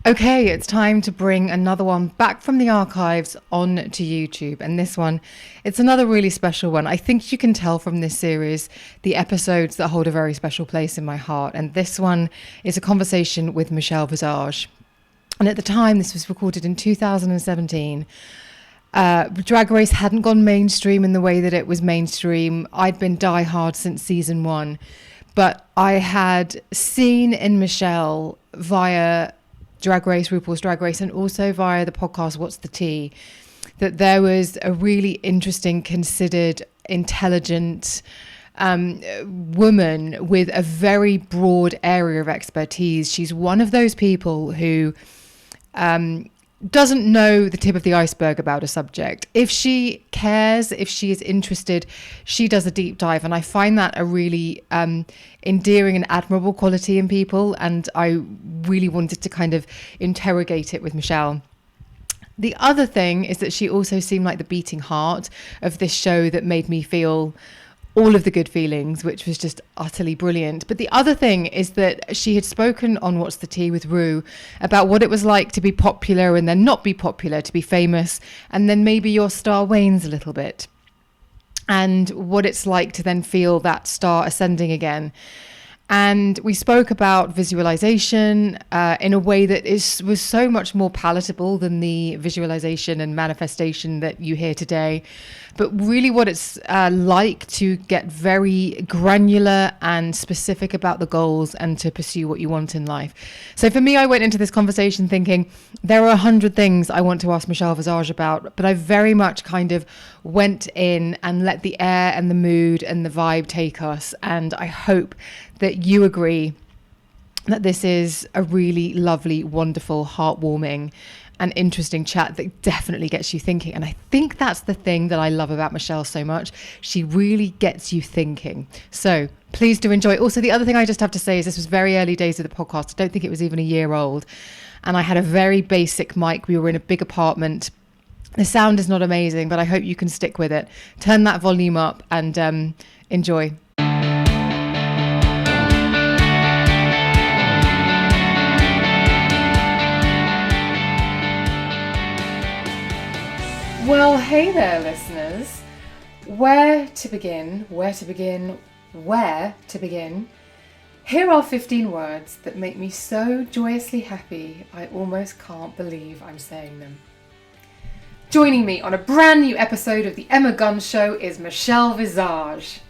Okay, it's time to bring another one back from the archives on to YouTube. And this one, it's another really special one. I think you can tell from this series the episodes that hold a very special place in my heart. And this one is a conversation with Michelle Visage. And at the time, this was recorded in 2017. Drag Race hadn't gone mainstream in the way that it was mainstream. I'd been diehard since season one. But I had seen in Michelle via Drag Race, RuPaul's Drag Race, and also via the podcast What's the Tea, that there was a really interesting, considered, intelligent woman with a very broad area of expertise. She's one of those people who doesn't know the tip of the iceberg about a subject. If she cares, if she is interested, she does a deep dive. And I find that a really endearing and admirable quality in people. And I really wanted to kind of interrogate it with Michelle. The other thing is that she also seemed like the beating heart of this show that made me feel all of the good feelings, which was just utterly brilliant. But the other thing is that she had spoken on What's the Tea with Rue about what it was like to be popular and then not be popular, to be famous, and then maybe your star wanes a little bit, and what it's like to then feel that star ascending again. And we spoke about visualization in a way that was so much more palatable than the visualization and manifestation that you hear today. But really what it's like to get very granular and specific about the goals and to pursue what you want in life. So for me, I went into this conversation thinking there are 100 things I want to ask Michelle Visage about, but I very much kind of went in and let the air and the mood and the vibe take us. And I hope that you agree that this is a really lovely, wonderful, heartwarming and interesting chat that definitely gets you thinking. And I think that's the thing that I love about Michelle so much. She really gets you thinking. So please do enjoy. Also, the other thing I just have to say is this was very early days of the podcast. I don't think it was even a year old. And I had a very basic mic. We were in a big apartment. The sound is not amazing, but I hope you can stick with it. Turn that volume up and enjoy. Well, hey there, listeners. Where to begin? Here are 15 words that make me so joyously happy, I almost can't believe I'm saying them. Joining me on a brand new episode of The Emma Gunn Show is Michelle Visage.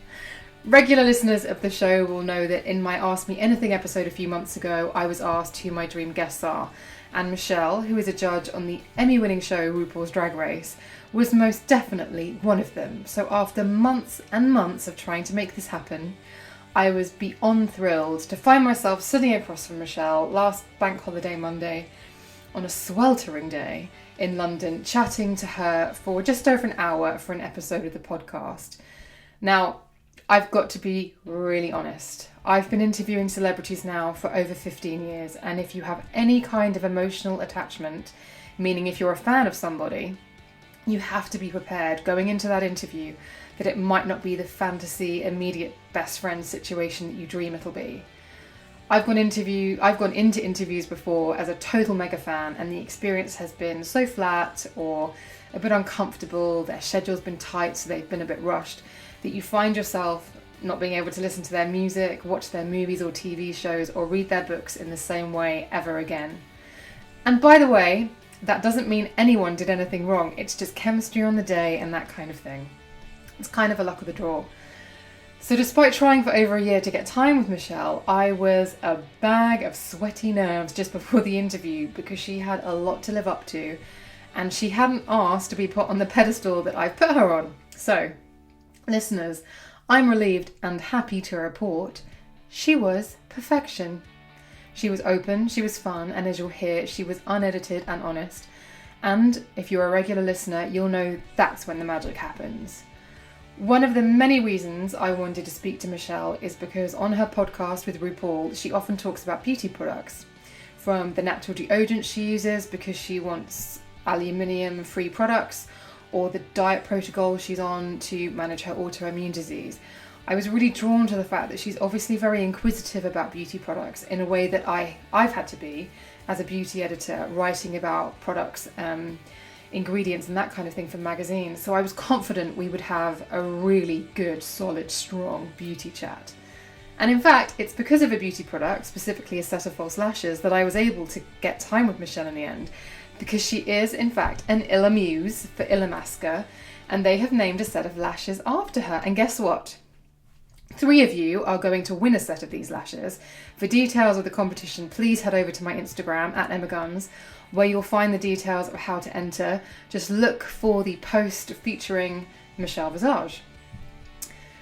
Regular listeners of the show will know that in my Ask Me Anything episode a few months ago, I was asked who my dream guests are. And Michelle, who is a judge on the Emmy-winning show RuPaul's Drag Race, was most definitely one of them. So after months and months of trying to make this happen, I was beyond thrilled to find myself sitting across from Michelle last Bank Holiday Monday on a sweltering day in London, chatting to her for just over an hour for an episode of the podcast. Now, I've got to be really honest. I've been interviewing celebrities now for over 15 years, and if you have any kind of emotional attachment, meaning if you're a fan of somebody, you have to be prepared going into that interview that it might not be the fantasy, immediate best friend situation that you dream it'll be. I've gone into interviews before as a total mega fan, and the experience has been so flat or a bit uncomfortable, their schedule's been tight, so they've been a bit rushed, that you find yourself not being able to listen to their music, watch their movies or TV shows, or read their books in the same way ever again. And by the way, that doesn't mean anyone did anything wrong. It's just chemistry on the day and that kind of thing. It's kind of a luck of the draw. So despite trying for over a year to get time with Michelle, I was a bag of sweaty nerves just before the interview because she had a lot to live up to and she hadn't asked to be put on the pedestal that I've put her on. So, listeners, I'm relieved and happy to report she was perfection. She was open, she was fun, and as you'll hear, she was unedited and honest. And if you're a regular listener, you'll know that's when the magic happens. One of the many reasons I wanted to speak to Michelle is because on her podcast with RuPaul, she often talks about beauty products. From the natural deodorant she uses because she wants aluminium-free products, or the diet protocol she's on to manage her autoimmune disease. I was really drawn to the fact that she's obviously very inquisitive about beauty products in a way that I've had to be, as a beauty editor, writing about products, ingredients and that kind of thing for magazines. So I was confident we would have a really good, solid, strong beauty chat. And in fact, it's because of a beauty product, specifically a set of false lashes, that I was able to get time with Michelle in the end, because she is in fact an Illa Muse for Illamasqua, and they have named a set of lashes after her. And guess what? 3 of you are going to win a set of these lashes. For details of the competition, please head over to my Instagram at @EmmaGuns, where you'll find the details of how to enter. Just look for the post featuring Michelle Visage.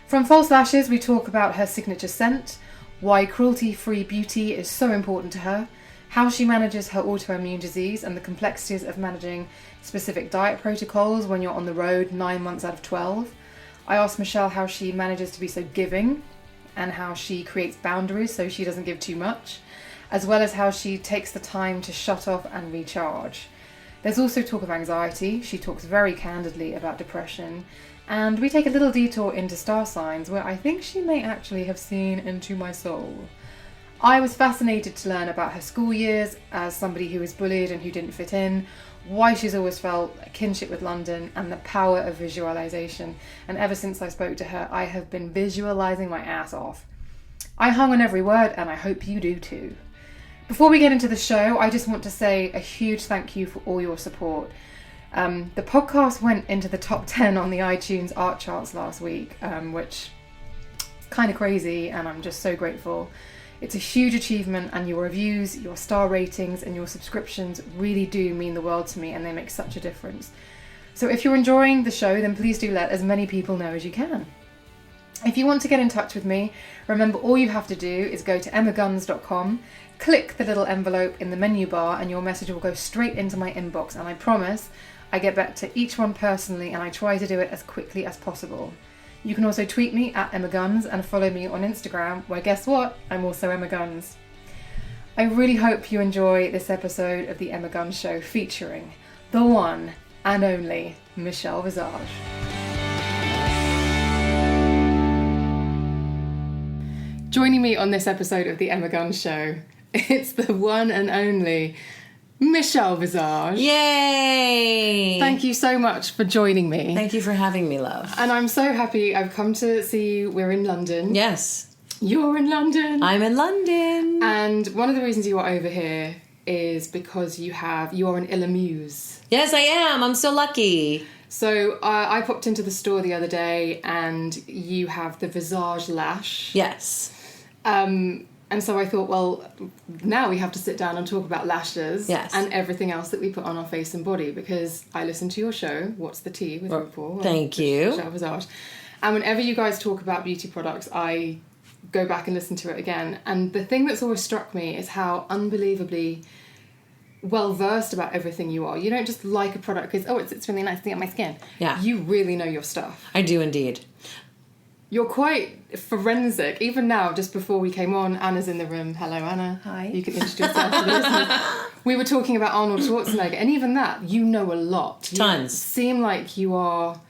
From False Lashes, we talk about her signature scent, why cruelty-free beauty is so important to her, how she manages her autoimmune disease and the complexities of managing specific diet protocols when you're on the road 9 months out of 12. I asked Michelle how she manages to be so giving and how she creates boundaries so she doesn't give too much, as well as how she takes the time to shut off and recharge. There's also talk of anxiety. She talks very candidly about depression, and we take a little detour into star signs where I think she may actually have seen into my soul. I was fascinated to learn about her school years as somebody who was bullied and who didn't fit in, why she's always felt a kinship with London, and the power of visualization. And ever since I spoke to her, I have been visualizing my ass off. I hung on every word, and I hope you do too. Before we get into the show, I just want to say a huge thank you for all your support. The podcast went into the top 10 on the iTunes art charts last week, which is kind of crazy, and I'm just so grateful. It's a huge achievement, and your reviews, your star ratings, and your subscriptions really do mean the world to me, and they make such a difference. So if you're enjoying the show, then please do let as many people know as you can. If you want to get in touch with me, remember all you have to do is go to emmaguns.com, click the little envelope in the menu bar, and your message will go straight into my inbox, and I promise I get back to each one personally, and I try to do it as quickly as possible. You can also tweet me at EmmaGuns and follow me on Instagram, where guess what? I'm also EmmaGuns. I really hope you enjoy this episode of the Emma Guns Show featuring the one and only Michelle Visage. Joining me on this episode of the Emma Guns Show, it's the one and only Michelle Visage. Yay! Thank you so much for joining me. Thank you for having me, love. And I'm so happy I've come to see you. We're in London. Yes. You're in London. I'm in London. And one of the reasons you are over here is because you are an Illa Muse. Yes, I am. I'm so lucky. So I popped into the store the other day and you have the Visage lash. Yes. And so I thought, well, now we have to sit down and talk about lashes and everything else that we put on our face and body, because I listen to your show, What's the Tea with RuPaul. Thank you. Michelle Visage. And whenever you guys talk about beauty products, I go back and listen to it again. And the thing that's always struck me is how unbelievably well-versed about everything you are. You don't just like a product because, it's really nice to get on my skin. Yeah. You really know your stuff. I do indeed. You're quite forensic. Even now, just before we came on, Anna's in the room. Hello, Anna. Hi. You can introduce yourself to the listeners. We were talking about Arnold Schwarzenegger, and even that, you know a lot. Tons. You seem like you are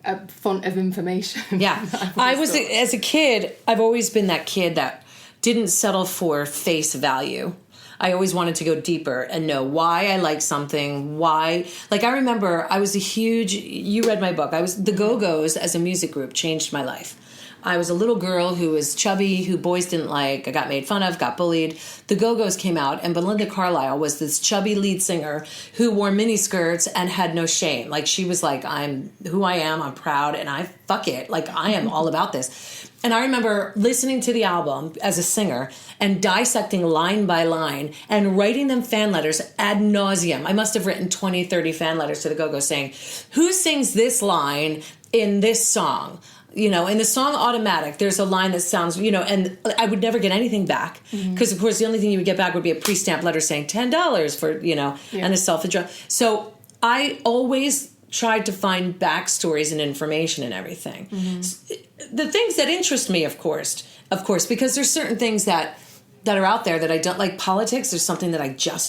a font of information. Yeah. As a kid, I've always been that kid that didn't settle for face value. I always wanted to go deeper and know why I like something, why. Like, I remember I was you read my book. The Go-Go's as a music group changed my life. I was a little girl who was chubby, who boys didn't like. I got made fun of, got bullied. The Go-Go's came out, and Belinda Carlisle was this chubby lead singer who wore miniskirts and had no shame. Like, she was like, I'm who I am, I'm proud, and fuck it. Like, I am all about this. And I remember listening to the album as a singer and dissecting line by line and writing them fan letters ad nauseum. I must have written 20, 30 fan letters to the Go-Go's saying, who sings this line in this song? You know, in the song Automatic, there's a line that sounds, and I would never get anything back. Because, of course, the only thing you would get back would be a pre-stamped letter saying $10 for, and a self-address. So I always tried to find backstories and information and everything. Mm-hmm. The things that interest me, of course, because there's certain things that are out there that I don't like. Politics, there's something that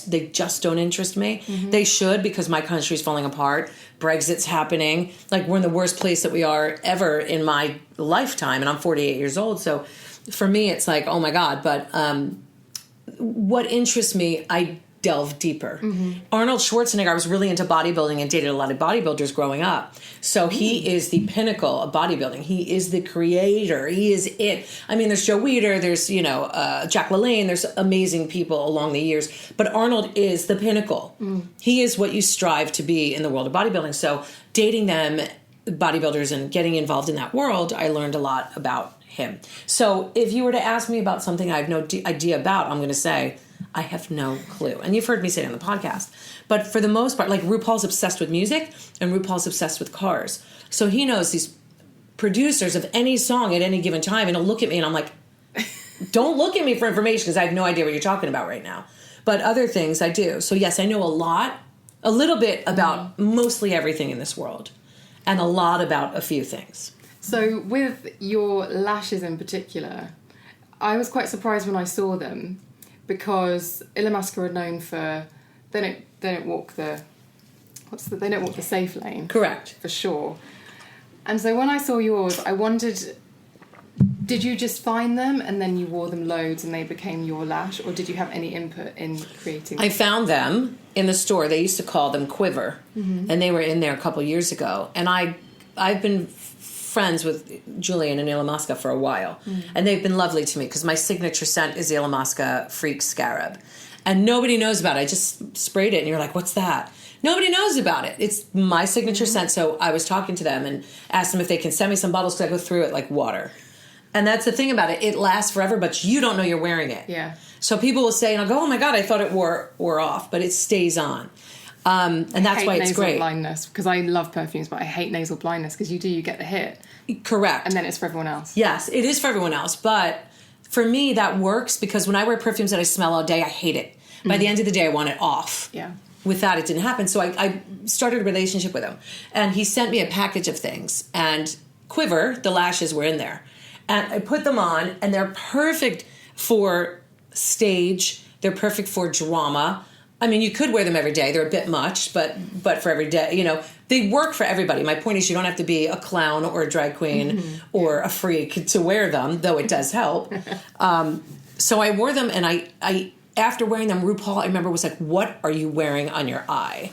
they just don't interest me. Mm-hmm. They should, because my country's falling apart. Brexit's happening. Like, we're in the worst place that we are ever in my lifetime, and I'm 48 years old. So for me, it's like, oh my God. But what interests me, I delve deeper. Arnold Schwarzenegger, I was really into bodybuilding and dated a lot of bodybuilders growing up. So he is the pinnacle of bodybuilding. He is the creator. He is it. I mean, there's Joe Weider, there's, Jack LaLanne, there's amazing people along the years. But Arnold is the pinnacle. He is what you strive to be in the world of bodybuilding. So dating them, bodybuilders, and getting involved in that world, I learned a lot about him. So if you were to ask me about something I have no idea about, I'm going to say, I have no clue. And you've heard me say it on the podcast. But for the most part, like RuPaul's obsessed with music and RuPaul's obsessed with cars. So he knows these producers of any song at any given time, and he'll look at me and I'm like, don't look at me for information because I have no idea what you're talking about right now. But other things I do. So yes, I know a little bit about mostly everything in this world, and a lot about a few things. So with your lashes in particular, I was quite surprised when I saw them, because Illamasqua are known for they don't walk the safe lane. Correct. For sure. And so when I saw yours, I wondered, did you just find them and then you wore them loads and they became your lash, or did you have any input in creating them? I found them in the store. They used to call them Quiver, and they were in there a couple years ago. And I've been friends with Julian and Illamasqua for a while, and they've been lovely to me because my signature scent is Illamasqua Freak Scarab, and nobody knows about it. I just sprayed it, and you're like, "What's that?" Nobody knows about it. It's my signature scent. So I was talking to them and asked them if they can send me some bottles because I go through it like water. And that's the thing about it. It lasts forever, but you don't know you're wearing it. Yeah. So people will say, and I'll go, "Oh my God, I thought it wore off," but it stays on. And that's why it's great. Nasal blindness, because I love perfumes, but I hate nasal blindness because you get the hit. Correct. And then it's for everyone else. Yes, it is for everyone else. But for me, that works because when I wear perfumes that I smell all day, I hate it. By the end of the day, I want it off. Yeah. With that, it didn't happen. So I started a relationship with him. And he sent me a package of things. And Quiver, the lashes were in there. And I put them on, and they're perfect for stage. They're perfect for drama. I mean, you could wear them every day. They're a bit much, but for every day, they work for everybody. My point is you don't have to be a clown or a drag queen or a freak to wear them, though it does help. So I wore them, and I after wearing them, RuPaul, I remember, was like, "What are you wearing on your eye?"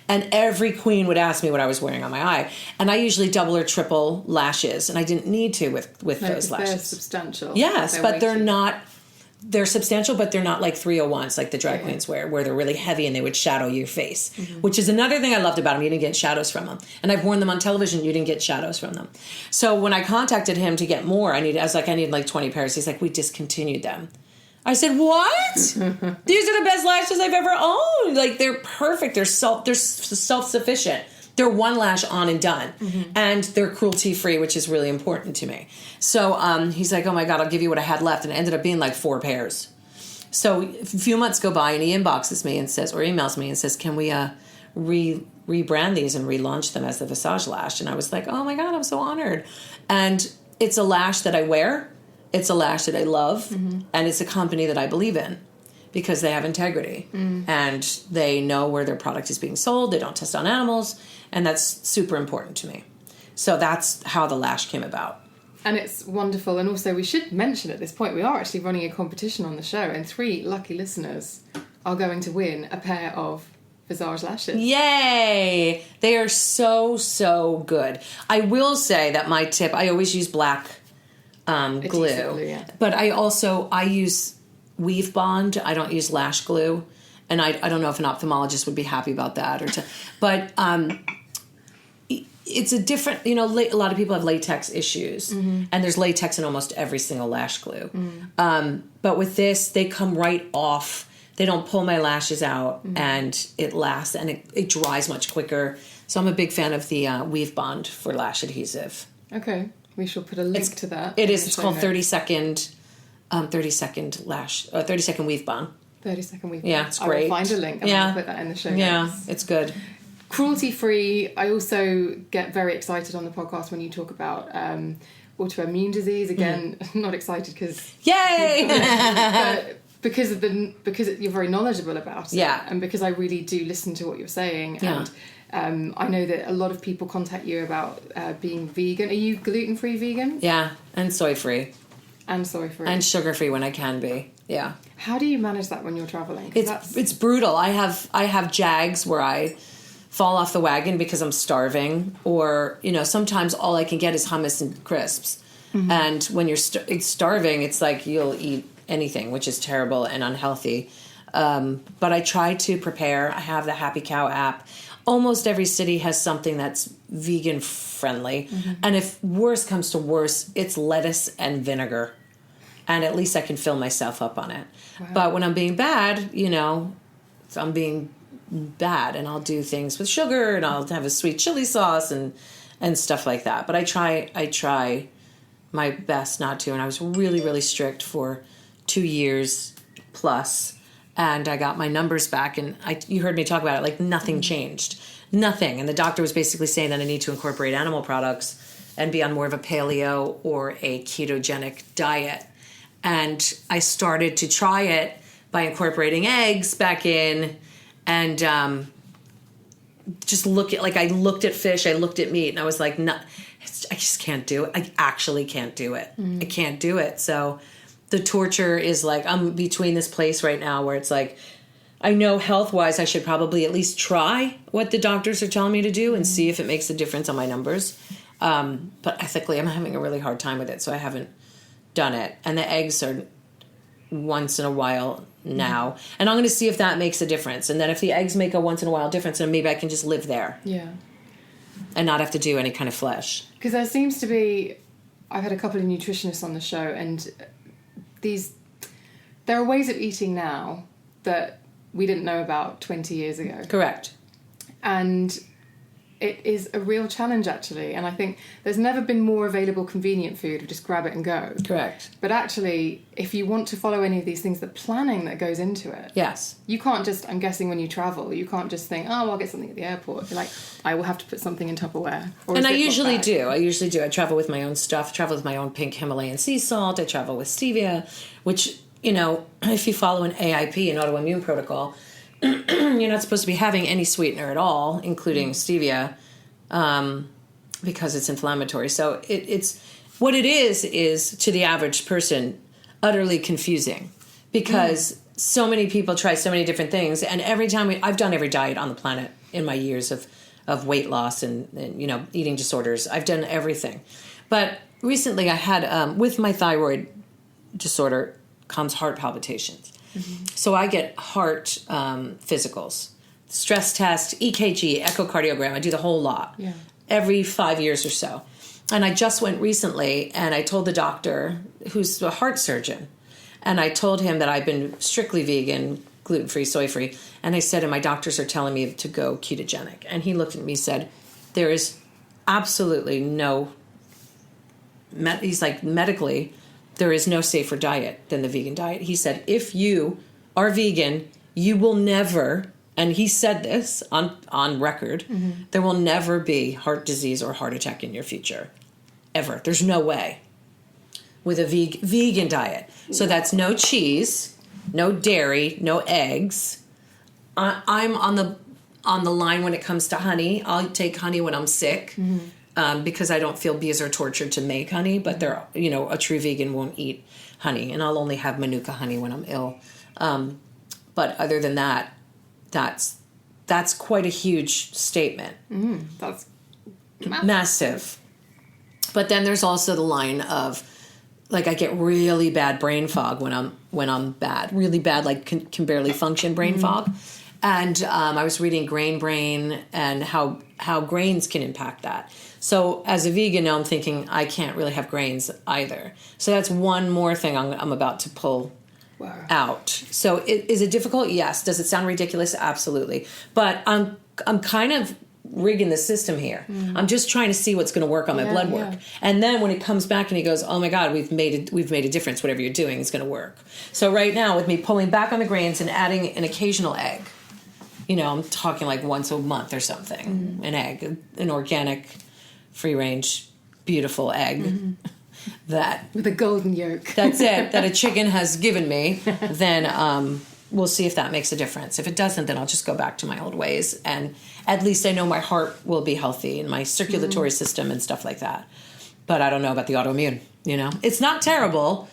And every queen would ask me what I was wearing on my eye. And I usually double or triple lashes, and I didn't need to with those lashes. They're substantial. Yes, but they're not... They're substantial, but they're not like 301s like the drag queens wear, where they're really heavy and they would shadow your face, which is another thing I loved about them. You didn't get shadows from them. And I've worn them on television. You didn't get shadows from them. So when I contacted him to get more, I need like 20 pairs. He's like, "We discontinued them." I said, "What? These are the best lashes I've ever owned. Like, they're perfect. They're self-sufficient. They're one lash on and done. And they're cruelty-free, which is really important to me." So he's like, "Oh my God, I'll give you what I had left." And it ended up being like 4 pairs. So a few months go by and he inboxes me and says, or emails me and says, "Can we rebrand these and relaunch them as the Visage lash?" And I was like, "Oh my God, I'm so honored." And it's a lash that I wear. It's a lash that I love. And it's a company that I believe in, because they have integrity and they know where their product is being sold. They don't test on animals, and that's super important to me. So that's how the lash came about. And it's wonderful. And also, we should mention at this point, we are actually running a competition on the show, and 3 lucky listeners are going to win a pair of Visage lashes. Yay! They are so, so good. I will say that my tip, I always use black glue. Yeah. But I use weave bond. I don't use lash glue. And I don't know if an ophthalmologist would be happy about that. But it's a different, a lot of people have latex issues. And there's latex in almost every single lash glue. But with this, they come right off. They don't pull my lashes out, and it lasts, and it dries much quicker. So I'm a big fan of the weave bond for lash adhesive. Okay. We shall put a link to that. It is. It's called 30-second lash, 30-second weave bond. 30-second weave bond. Yeah, it's great. I will find a link and I'll put that in the show notes. Yeah, it's good. Cruelty-free. I also get very excited on the podcast when you talk about autoimmune disease. Again, not excited because... Yay! but because you're very knowledgeable about it. Yeah. And because I really do listen to what you're saying. Yeah. And I know that a lot of people contact you about being vegan. Are you gluten-free vegan? Yeah, and soy-free. And soy-free. And sugar-free when I can be. Yeah. How do you manage that when you're traveling? 'Cause It's brutal. I have jags where I fall off the wagon because I'm starving, or sometimes all I can get is hummus and crisps. And when you're starving, it's like you'll eat anything, which is terrible and unhealthy. But I try to prepare. I have the Happy Cow app. Almost every city has something that's vegan friendly. And if worse comes to worse, it's lettuce and vinegar. And at least I can fill myself up on it. Wow. But when I'm being bad, I'm being bad, and I'll do things with sugar, and I'll have a sweet chili sauce and stuff like that. But I try my best not to. And I was really, really strict for 2 years plus. And I got my numbers back, and you heard me talk about it, like nothing changed. Nothing. And the doctor was basically saying that I need to incorporate animal products and be on more of a paleo or a ketogenic diet. And I started to try it by incorporating eggs back in, and just I looked at fish, I looked at meat, and I was like, no, I just can't do it. I actually can't do it. I can't do it. So the torture is like, I'm between this place right now where it's like, I know health-wise I should probably at least try what the doctors are telling me to do and see if it makes a difference on my numbers. But ethically, I'm having a really hard time with it, so I haven't done it. And the eggs are once in a while now. And I'm going to see if that makes a difference. And then if the eggs make a once in a while difference, then maybe I can just live there. Yeah. And not have to do any kind of flesh. Because there seems to be... I've had a couple of nutritionists on the show, and there are ways of eating now that we didn't know about 20 years ago. Correct. And it is a real challenge, actually. And I think there's never been more available convenient food. Just grab it and go. Correct. But actually, if you want to follow any of these things, the planning that goes into it. Yes. You can't just, I'm guessing when you travel, you can't just think, oh, I'll get something at the airport. You're like, I will have to put something in Tupperware. And I usually do. I travel with my own stuff. I travel with my own pink Himalayan sea salt. I travel with stevia, which, if you follow an AIP, an autoimmune protocol, you're not supposed to be having any sweetener at all, including stevia, because it's inflammatory. So it's what it is to the average person utterly confusing, because so many people try so many different things, and every time I've done every diet on the planet in my years of weight loss and eating disorders. I've done everything, but recently I had with my thyroid disorder comes heart palpitations. So I get heart physicals, stress test, EKG, echocardiogram. I do the whole lot every 5 years or so. And I just went recently, and I told the doctor, who's a heart surgeon, and I told him that I've been strictly vegan, gluten-free, soy-free. And I said, and my doctors are telling me to go ketogenic. And he looked at me and said, there is absolutely no, he's like, medically, there is no safer diet than the vegan diet. He said, if you are vegan, you will never, and he said this on record, there will never be heart disease or heart attack in your future. Ever. There's no way. With a vegan diet. So that's no cheese, no dairy, no eggs. I'm on the line when it comes to honey. I'll take honey when I'm sick. Because I don't feel bees are tortured to make honey, but they're, a true vegan won't eat honey, and I'll only have Manuka honey when I'm ill. But other than that, that's quite a huge statement. That's massive. But then there's also the line of, like, I get really bad brain fog when I'm bad, really bad, like can barely function brain fog. And I was reading Grain Brain and how grains can impact that. So as a vegan now, I'm thinking I can't really have grains either. So that's one more thing I'm about to pull out. So is it difficult? Yes. Does it sound ridiculous? Absolutely. But I'm kind of rigging the system here. I'm just trying to see what's going to work on my blood work. And then when it comes back and he goes, oh my God, we've made a difference. Whatever you're doing is going to work. So right now, with me pulling back on the grains and adding an occasional egg, I'm talking like once a month or something, an egg, an organic, free range, beautiful egg that with a golden yolk. That's it, that a chicken has given me. Then we'll see if that makes a difference. If it doesn't, then I'll just go back to my old ways, and at least I know my heart will be healthy and my circulatory system and stuff like that. but I don't know about the autoimmune, It's not terrible.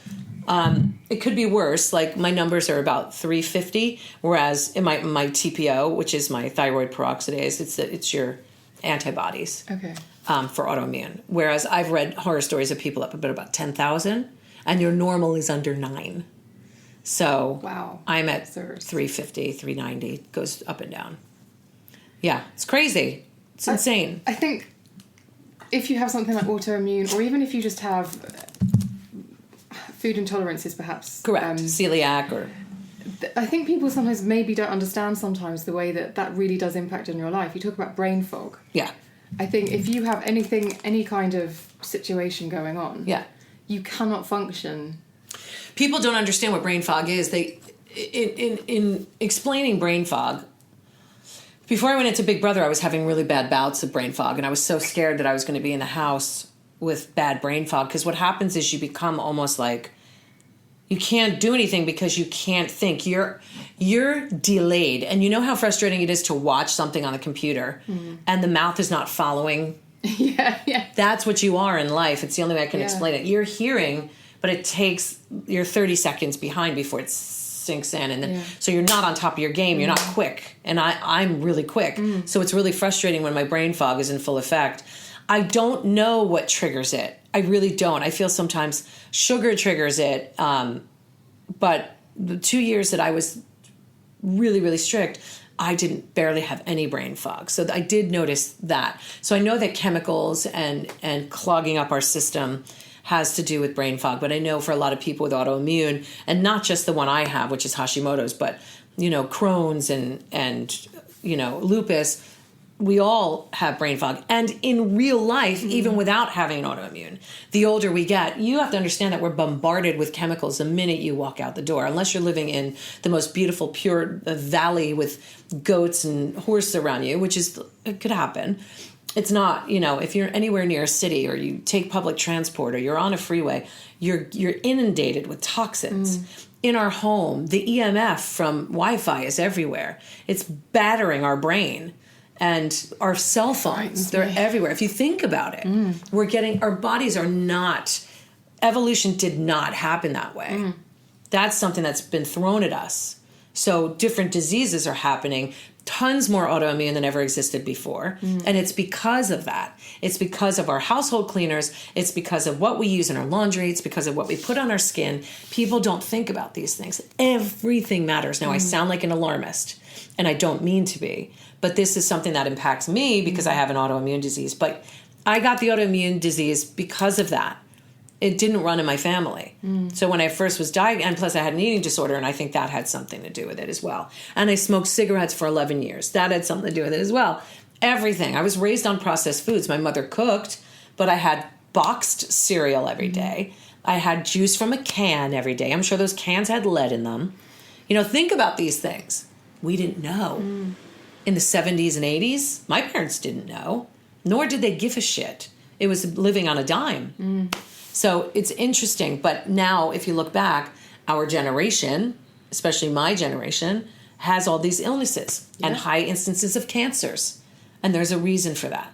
It could be worse. Like my numbers are about 350, whereas in my TPO, which is my thyroid peroxidase, it's your antibodies. Okay. For autoimmune. Whereas I've read horror stories of people up about 10,000, and your normal is under 9. So wow. I'm at 350, 390, goes up and down. Yeah, it's crazy. It's insane. I think if you have something like autoimmune, or even if you just have food intolerances, perhaps. Correct. Celiac or... I think people sometimes maybe don't understand sometimes the way that really does impact on your life. You talk about brain fog. Yeah. I think if you have any kind of situation going on, you cannot function. People don't understand what brain fog is. In explaining brain fog, before I went into Big Brother, I was having really bad bouts of brain fog, and I was so scared that I was going to be in the house with bad brain fog, because what happens is you become almost like you can't do anything because you can't think. You're delayed. And you know how frustrating it is to watch something on the computer and the mouth is not following? Yeah. That's what you are in life. It's the only way I can explain it. You're hearing, but you're 30 seconds behind before it sinks in. And then, so you're not on top of your game. You're not quick. And I'm really quick. So it's really frustrating when my brain fog is in full effect. I don't know what triggers it. I really don't. I feel sometimes sugar triggers it. But the 2 years that I was really, really strict, I didn't barely have any brain fog. So I did notice that. So I know that chemicals and clogging up our system has to do with brain fog. But I know for a lot of people with autoimmune, and not just the one I have, which is Hashimoto's, but, Crohn's and lupus, we all have brain fog. And in real life, even without having an autoimmune, the older we get, you have to understand that we're bombarded with chemicals the minute you walk out the door. Unless you're living in the most beautiful, pure valley with goats and horses around you, it could happen. It's not, if you're anywhere near a city or you take public transport or you're on a freeway, you're inundated with toxins. In our home, the EMF from Wi-Fi is everywhere. It's battering our brain. And our cell phones, they're everywhere. If you think about it, our bodies are not, evolution did not happen that way. That's something that's been thrown at us. So different diseases are happening, tons more autoimmune than ever existed before. And it's because of that. It's because of our household cleaners. It's because of what we use in our laundry. It's because of what we put on our skin. People don't think about these things. Everything matters. Now, I sound like an alarmist, and I don't mean to be. But this is something that impacts me because I have an autoimmune disease. But I got the autoimmune disease because of that. It didn't run in my family. So when I first was diagnosed, and plus I had an eating disorder, and I think that had something to do with it as well. And I smoked cigarettes for 11 years. That had something to do with it as well. Everything. I was raised on processed foods. My mother cooked, but I had boxed cereal every day. I had juice from a can every day. I'm sure those cans had lead in them. Think about these things. We didn't know. In the 70s and 80s, my parents didn't know, nor did they give a shit. It was living on a dime. So it's interesting. But now, if you look back, our generation, especially my generation, has all these illnesses and high instances of cancers. And there's a reason for that.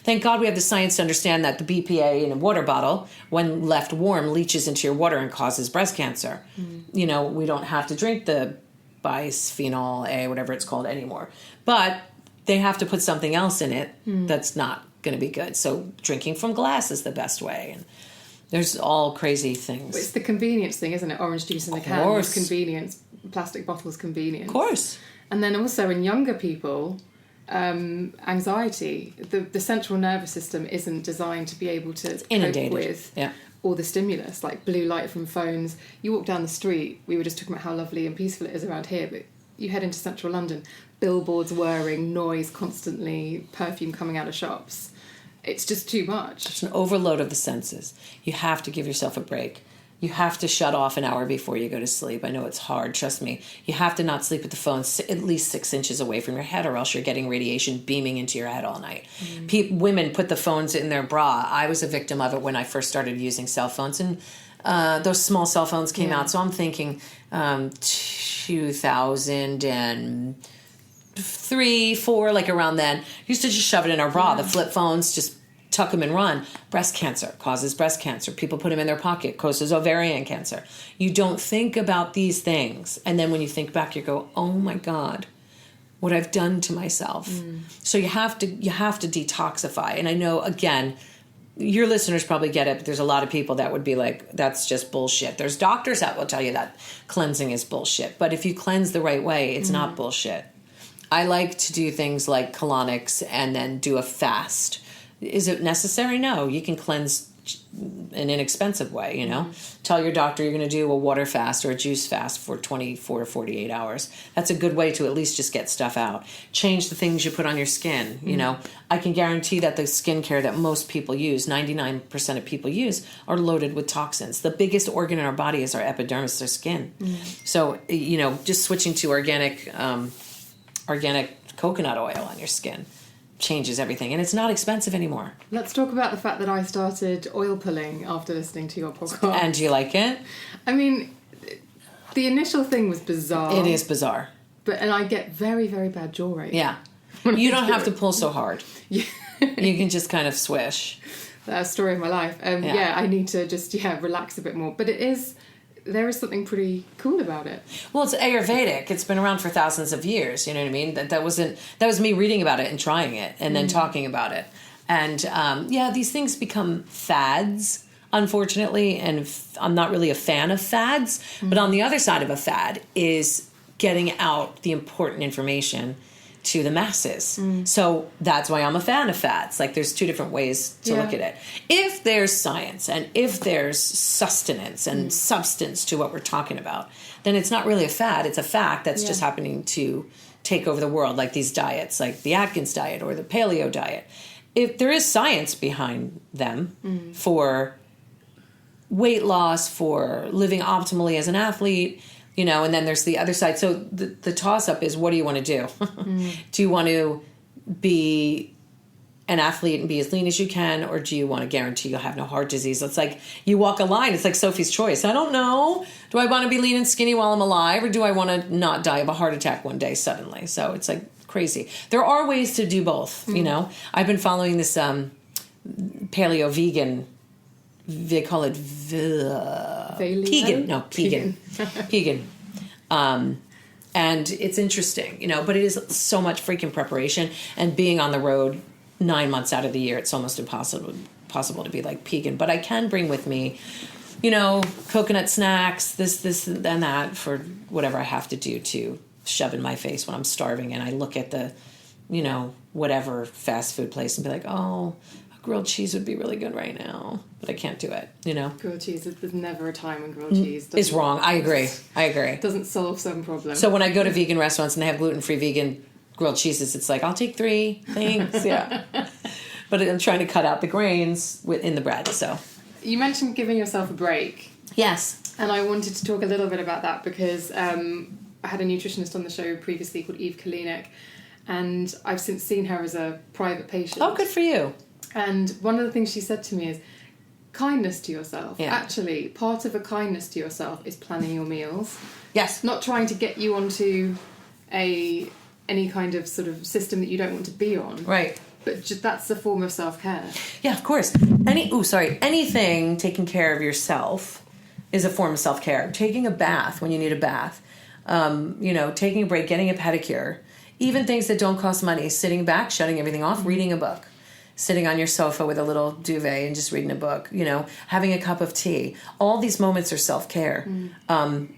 Thank God we have the science to understand that the BPA in a water bottle, when left warm, leaches into your water and causes breast cancer. We don't have to drink the bisphenol A, whatever it's called anymore. But they have to put something else in it that's not going to be good. So drinking from glass is the best way. And there's all crazy things. It's the convenience thing, isn't it? Orange juice in a can is convenience. Plastic bottles, convenience. Of course. And then also in younger people, anxiety. The central nervous system isn't designed to be able to cope with all the stimulus, like blue light from phones. You walk down the street, we were just talking about how lovely and peaceful it is around here, but you head into central London, billboards whirring, noise constantly, perfume coming out of shops. It's just too much. It's an overload of the senses. You have to give yourself a break. You have to shut off an hour before you go to sleep. I know it's hard, trust me. You have to not sleep with the phone at least 6 inches away from your head, or else you're getting radiation beaming into your head all night. Women put the phones in their bra. I was a victim of it when I first started using cell phones, and those small cell phones came out. So I'm thinking 2003, 4, like around then. Used to just shove it in our bra. The flip phones, just tuck them and run. Breast cancer causes breast cancer. People put them in their pocket, causes ovarian cancer. You don't think about these things. And then when you think back, you go, oh my God, what I've done to myself. So you have to detoxify. And I know, again, your listeners probably get it, but there's a lot of people that would be like, that's just bullshit. There's doctors that will tell you that cleansing is bullshit. But if you cleanse the right way, it's not bullshit. I like to do things like colonics and then do a fast. Is it necessary? No. You can cleanse in an inexpensive way, you know. Tell your doctor you're going to do a water fast or a juice fast for 24 to 48 hours. That's a good way to at least just get stuff out. Change the things you put on your skin, you know. I can guarantee that the skincare that most people use, 99% of people use, are loaded with toxins. The biggest organ in our body is our epidermis, our skin. So, you know, just switching to organic coconut oil on your skin changes everything, and it's not expensive anymore. Let's talk about the fact that I started oil pulling after listening to your podcast. And do you like it? I mean, the initial thing was bizarre. It is bizarre. And I get very, very bad jaw rate. Yeah. You don't have to pull so hard. You can just kind of swish. That's a story of my life. Yeah, I need to just, relax a bit more. But there is something pretty cool about it. Well, it's Ayurvedic. It's been around for thousands of years. You know what I mean? That was me reading about it and trying it and then talking about it. And these things become fads, unfortunately. And I'm not really a fan of fads. But on the other side of a fad is getting out the important information to the masses. So that's why I'm a fan of fads. Like, there's two different ways to look at it. If there's science and if there's sustenance and substance to what we're talking about, then it's not really a fad. It's a fact that's just happening to take over the world, like these diets, like the Atkins diet or the paleo diet. If there is science behind them for weight loss, for living optimally as an athlete, you know, and then there's the other side. So the toss-up is, what do you want to do? Do you want to be an athlete and be as lean as you can, or do you want to guarantee you'll have no heart disease? It's like you walk a line. It's like Sophie's Choice. I don't know. Do I want to be lean and skinny while I'm alive, or do I want to not die of a heart attack one day suddenly? So it's like crazy. There are ways to do both, you know. I've been following this paleo vegan. They call it Pegan. No, Pegan. Pegan. And it's interesting, you know, but it is so much freaking preparation. And being on the road 9 months out of the year, it's almost impossible to be like Pegan. But I can bring with me, you know, coconut snacks, this, and that for whatever I have to do to shove in my face when I'm starving. And I look at the, you know, whatever fast food place and be like, oh, grilled cheese would be really good right now, but I can't do it, you know? Grilled cheese, there's never a time when grilled cheese is wrong. I agree. Doesn't solve some problem. So when I go to vegan restaurants and they have gluten-free vegan grilled cheeses, it's like, I'll take 3, thanks, yeah. But I'm trying to cut out the grains in the bread, so. You mentioned giving yourself a break. Yes. And I wanted to talk a little bit about that because I had a nutritionist on the show previously called Eve Kalinek, and I've since seen her as a private patient. Oh, good for you. And one of the things she said to me is kindness to yourself. Yeah. Actually, part of a kindness to yourself is planning your meals. Yes. Not trying to get you onto any kind of sort of system that you don't want to be on. Right. But that's a form of self-care. Yeah, of course. Anything taking care of yourself is a form of self-care. Taking a bath when you need a bath. You know, taking a break, getting a pedicure. Even things that don't cost money. Sitting back, shutting everything off, reading a book. Sitting on your sofa with a little duvet and just reading a book, you know, having a cup of tea. All these moments are self-care. You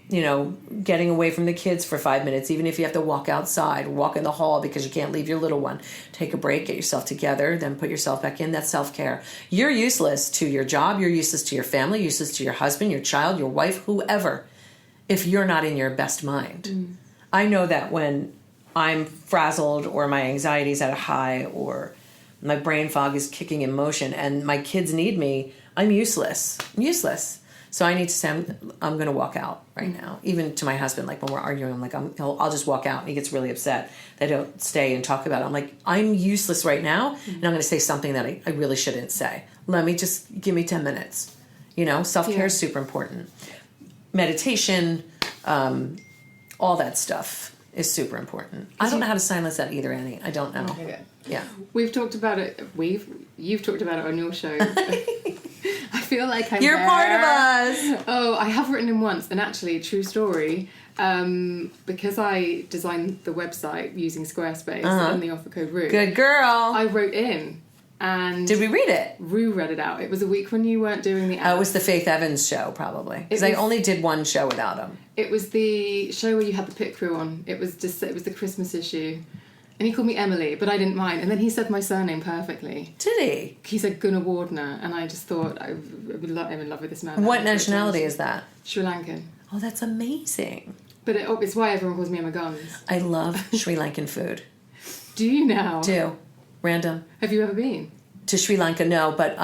know, getting away from the kids for 5 minutes, even if you have to walk outside, walk in the hall because you can't leave your little one. Take a break, get yourself together, then put yourself back in. That's self-care. You're useless to your job. You're useless to your family, useless to your husband, your child, your wife, whoever, if you're not in your best mind. I know that when I'm frazzled or my anxiety's at a high or my brain fog is kicking in motion and my kids need me, I'm useless. So I need to say, I'm going to walk out right now. Even to my husband, like when we're arguing, I'm like, I'll just walk out. And he gets really upset that I don't stay and talk about it. I'm like, I'm useless right now. And I'm going to say something that I really shouldn't say. Give me 10 minutes. You know, self-care is super important. Meditation, all that stuff is super important. I don't know how to silence that either, Annie. I don't know. Okay. Yeah. We've talked about it. You've talked about it on your show. I feel like I'm You're there. part of us. Oh, I have written in once, and actually, true story, because I designed the website using Squarespace and the offer code RUE. Good girl. I wrote in, and Did we read it? RUE read it out. It was a week when you weren't doing the It was the Faith Evans show, probably. Because I only did one show without him. It was the show where you had the pit crew on. It was the Christmas issue. And he called me Emily, but I didn't mind. And then he said my surname perfectly. Did he? He said Gunnar Wardner, and I just thought I'm in love with this man. What nationality is that? Sri Lankan. Oh, that's amazing. But it's why everyone calls me Emma Guns. I love Sri Lankan food. Do you now? Do. Random. Have you ever been? To Sri Lanka, no, but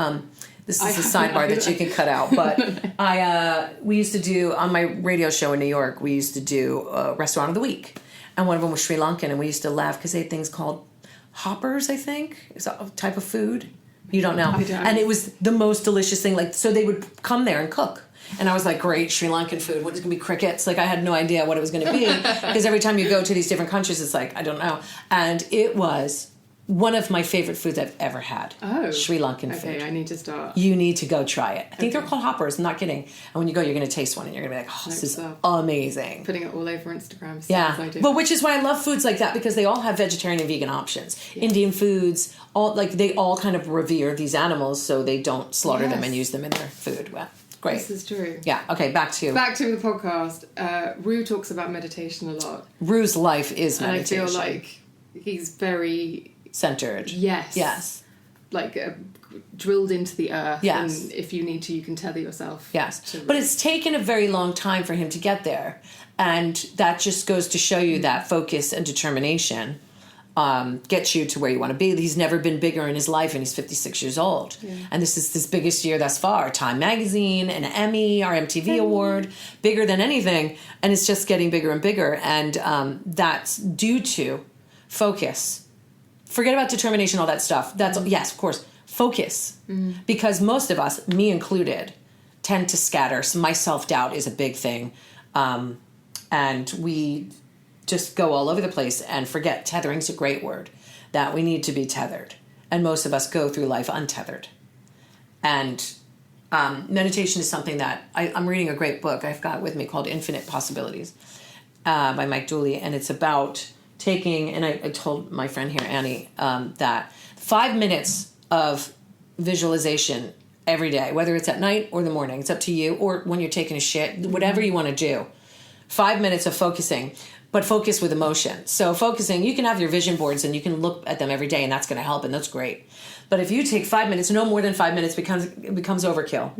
this is a sidebar that you can cut out. But we used to do, on my radio show in New York, we used to do a restaurant of the week. And one of them was Sri Lankan, and we used to laugh because they had things called hoppers, I think. It's a type of food. You don't know. I don't. And it was the most delicious thing. Like, so they would come there and cook. And I was like, great, Sri Lankan food. What is going to be crickets? Like, I had no idea what it was going to be. Because every time you go to these different countries, it's like, I don't know. And it was one of my favorite foods I've ever had. Oh. Sri Lankan food. Okay, I need to start. You need to go try it. I think they're called hoppers. I'm not kidding. And when you go, you're going to taste one and you're going to be like, oh, this is amazing. Putting it all over Instagram. Yeah. But which is why I love foods like that, because they all have vegetarian and vegan options. Yeah. Indian foods, they all kind of revere these animals so they don't slaughter them and use them in their food. Well, great. This is true. Yeah. Okay, back to the podcast. RUE talks about meditation a lot. RUE's life is meditation. And I feel like he's very centered. Yes. Like drilled into the earth. Yes. And if you need to, you can tether yourself. Yes. But it's taken a very long time for him to get there. And that just goes to show you that focus and determination gets you to where you want to be. He's never been bigger in his life, and he's 56 years old. Yeah. And this is his biggest year thus far. Time Magazine, an Emmy, our MTV Award, bigger than anything. And it's just getting bigger and bigger. And that's due to focus. Forget about determination, all that stuff. That's yes, of course. Focus. Because most of us, me included, tend to scatter. So my self-doubt is a big thing. And we just go all over the place and forget. Tethering's a great word. That we need to be tethered. And most of us go through life untethered. And meditation is something that I'm reading a great book I've got with me called Infinite Possibilities by Mike Dooley. And it's about taking, and I told my friend here, Annie, that 5 minutes of visualization every day, whether it's at night or the morning, it's up to you, or when you're taking a shit, whatever you want to do. 5 minutes of focusing, but focus with emotion. So focusing, you can have your vision boards and you can look at them every day, and that's going to help, and that's great. But if you take 5 minutes, no more than 5 minutes becomes overkill.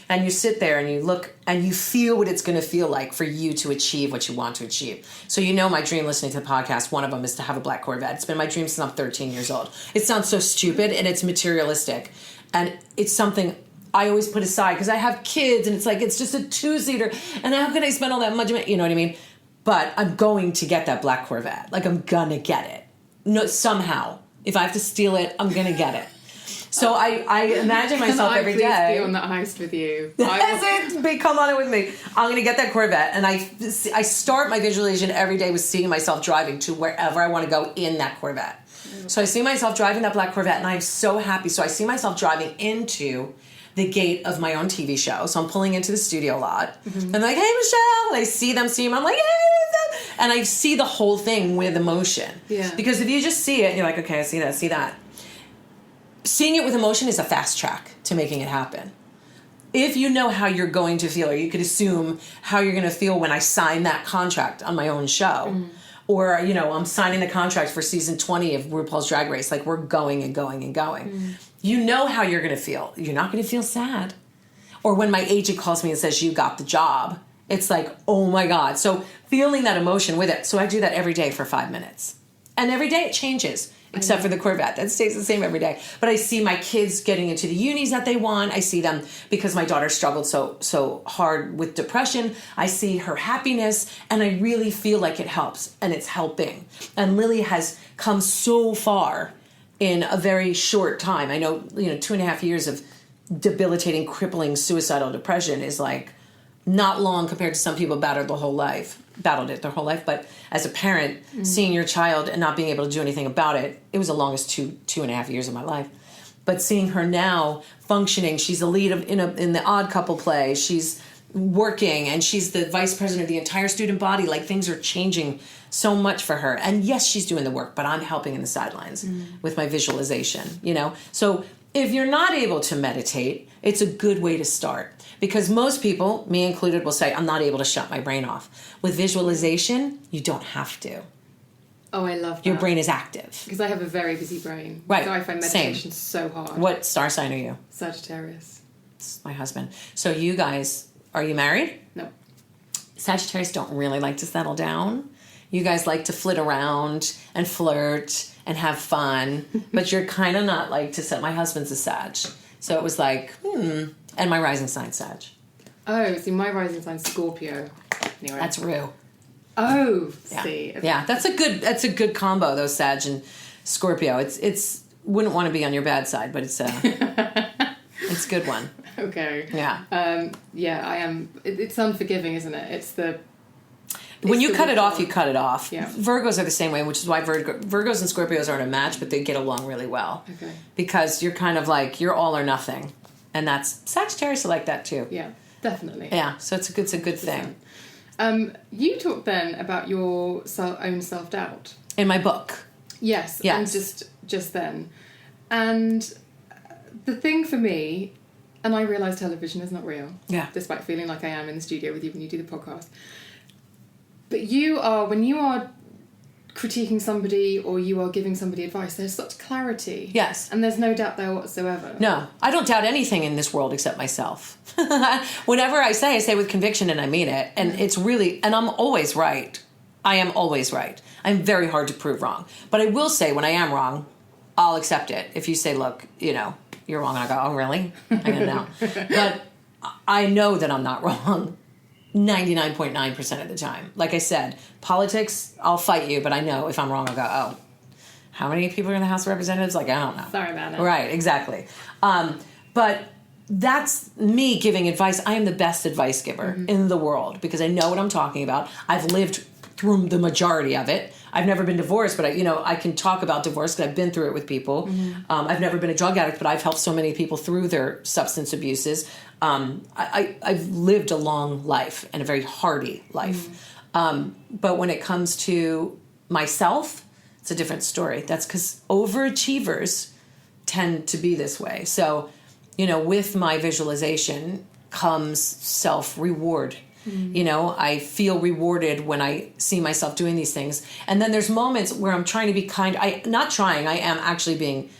And you sit there and you look and you feel what it's going to feel like for you to achieve what you want to achieve. So you know my dream listening to the podcast, one of them is to have a black Corvette. It's been my dream since I'm 13 years old. It sounds so stupid and it's materialistic. And it's something I always put aside because I have kids and it's like, it's just a 2-seater. And how can I spend all that money? You know what I mean? But I'm going to get that black Corvette. Like, I'm going to get it. No, somehow. If I have to steal it, I'm going to get it. So I imagine myself every day. Can I please be on that heist with you? Come on it with me. I'm going to get that Corvette. And I start my visualization every day with seeing myself driving to wherever I want to go in that Corvette. So I see myself driving that black Corvette, and I'm so happy. So I see myself driving into the gate of my own TV show. So I'm pulling into the studio lot. I'm like, hey, Michelle. And I see them see him. I'm like, hey, what's up? And I see the whole thing with emotion. Yeah. Because if you just see it, and you're like, okay, I see that, I see that. Seeing it with emotion is a fast track to making it happen. If you know how you're going to feel, or you could assume how you're going to feel when I sign that contract on my own show, or, you know, I'm signing the contract for season 20 of RuPaul's Drag Race, like we're going and going and going. You know how you're going to feel. You're not going to feel sad. Or when my agent calls me and says, you got the job, it's like, oh my God. So feeling that emotion with it. So I do that every day for 5 minutes. And every day it changes. Except for the Corvette. That stays the same every day. But I see my kids getting into the unis that they want. I see them, because my daughter struggled so hard with depression, I see her happiness, and I really feel like it helps, and it's helping. And Lily has come so far in a very short time. I know, 2.5 years of debilitating, crippling, suicidal depression is like not long compared to some people battled it their whole life. But as a parent, seeing your child and not being able to do anything about it, it was the longest 2.5 years of my life. But seeing her now functioning, she's a lead in the Odd Couple play. She's working, and she's the vice president of the entire student body. Like, things are changing so much for her. And yes, she's doing the work, but I'm helping in the sidelines with my visualization, you know? So if you're not able to meditate, it's a good way to start. Because most people, me included, will say, I'm not able to shut my brain off. With visualization, you don't have to. Oh, I love that. Your brain is active. Because I have a very busy brain. Right. So I find meditation so hard. What star sign are you? Sagittarius. It's my husband. So you guys, are you married? No. Sagittarius don't really like to settle down. You guys like to flit around and flirt and have fun, but you're kind of not like to set. My husband's a Sag. So it was like, and my rising sign Sag. Oh, see, my rising sign's Scorpio. Anyway. That's Rue. Oh, Yeah. see. Yeah, that's a good combo, though, Sag and Scorpio. It's wouldn't want to be on your bad side, but it's it's a good one. Okay. Yeah. Yeah, I am. It's unforgiving, isn't it? It's the... When you cut it off, you cut it off. Yeah. Virgos are the same way, which is why Virgos and Scorpios aren't a match, but they get along really well. Okay. Because you're kind of like, you're all or nothing. And that's, Sagittarius are like that too. Yeah, definitely. Yeah, so it's a good thing. You talked then about your own self-doubt. In my book. Yes. Yes. And just then. And the thing for me, and I realise television is not real. Yeah. Despite feeling like I am in the studio with you when you do the podcast. But when you are critiquing somebody or you are giving somebody advice, there's such clarity. Yes. And there's no doubt there whatsoever. No, I don't doubt anything in this world except myself. Whatever I say with conviction, and I mean it. And it's really, and I'm always right. I am always right. I'm very hard to prove wrong. But I will say when I am wrong, I'll accept it. If you say, look, you're wrong, and I go, oh, really? I know. But I know that I'm not wrong. 99.9% of the time. Like I said, politics, I'll fight you, but I know if I'm wrong, I'll go, oh, how many people are in the House of Representatives? Like, I don't know. Sorry about it. Right, exactly. But that's me giving advice. I am the best advice giver in the world because I know what I'm talking about. I've lived through the majority of it. I've never been divorced, but I can talk about divorce because I've been through it with people. I've never been a drug addict, but I've helped so many people through their substance abuses. I've lived a long life and a very hardy life. But when it comes to myself, it's a different story. That's because overachievers tend to be this way. So, with my visualization comes self-reward. I feel rewarded when I see myself doing these things. And then there's moments where I'm trying to be kind. I am actually being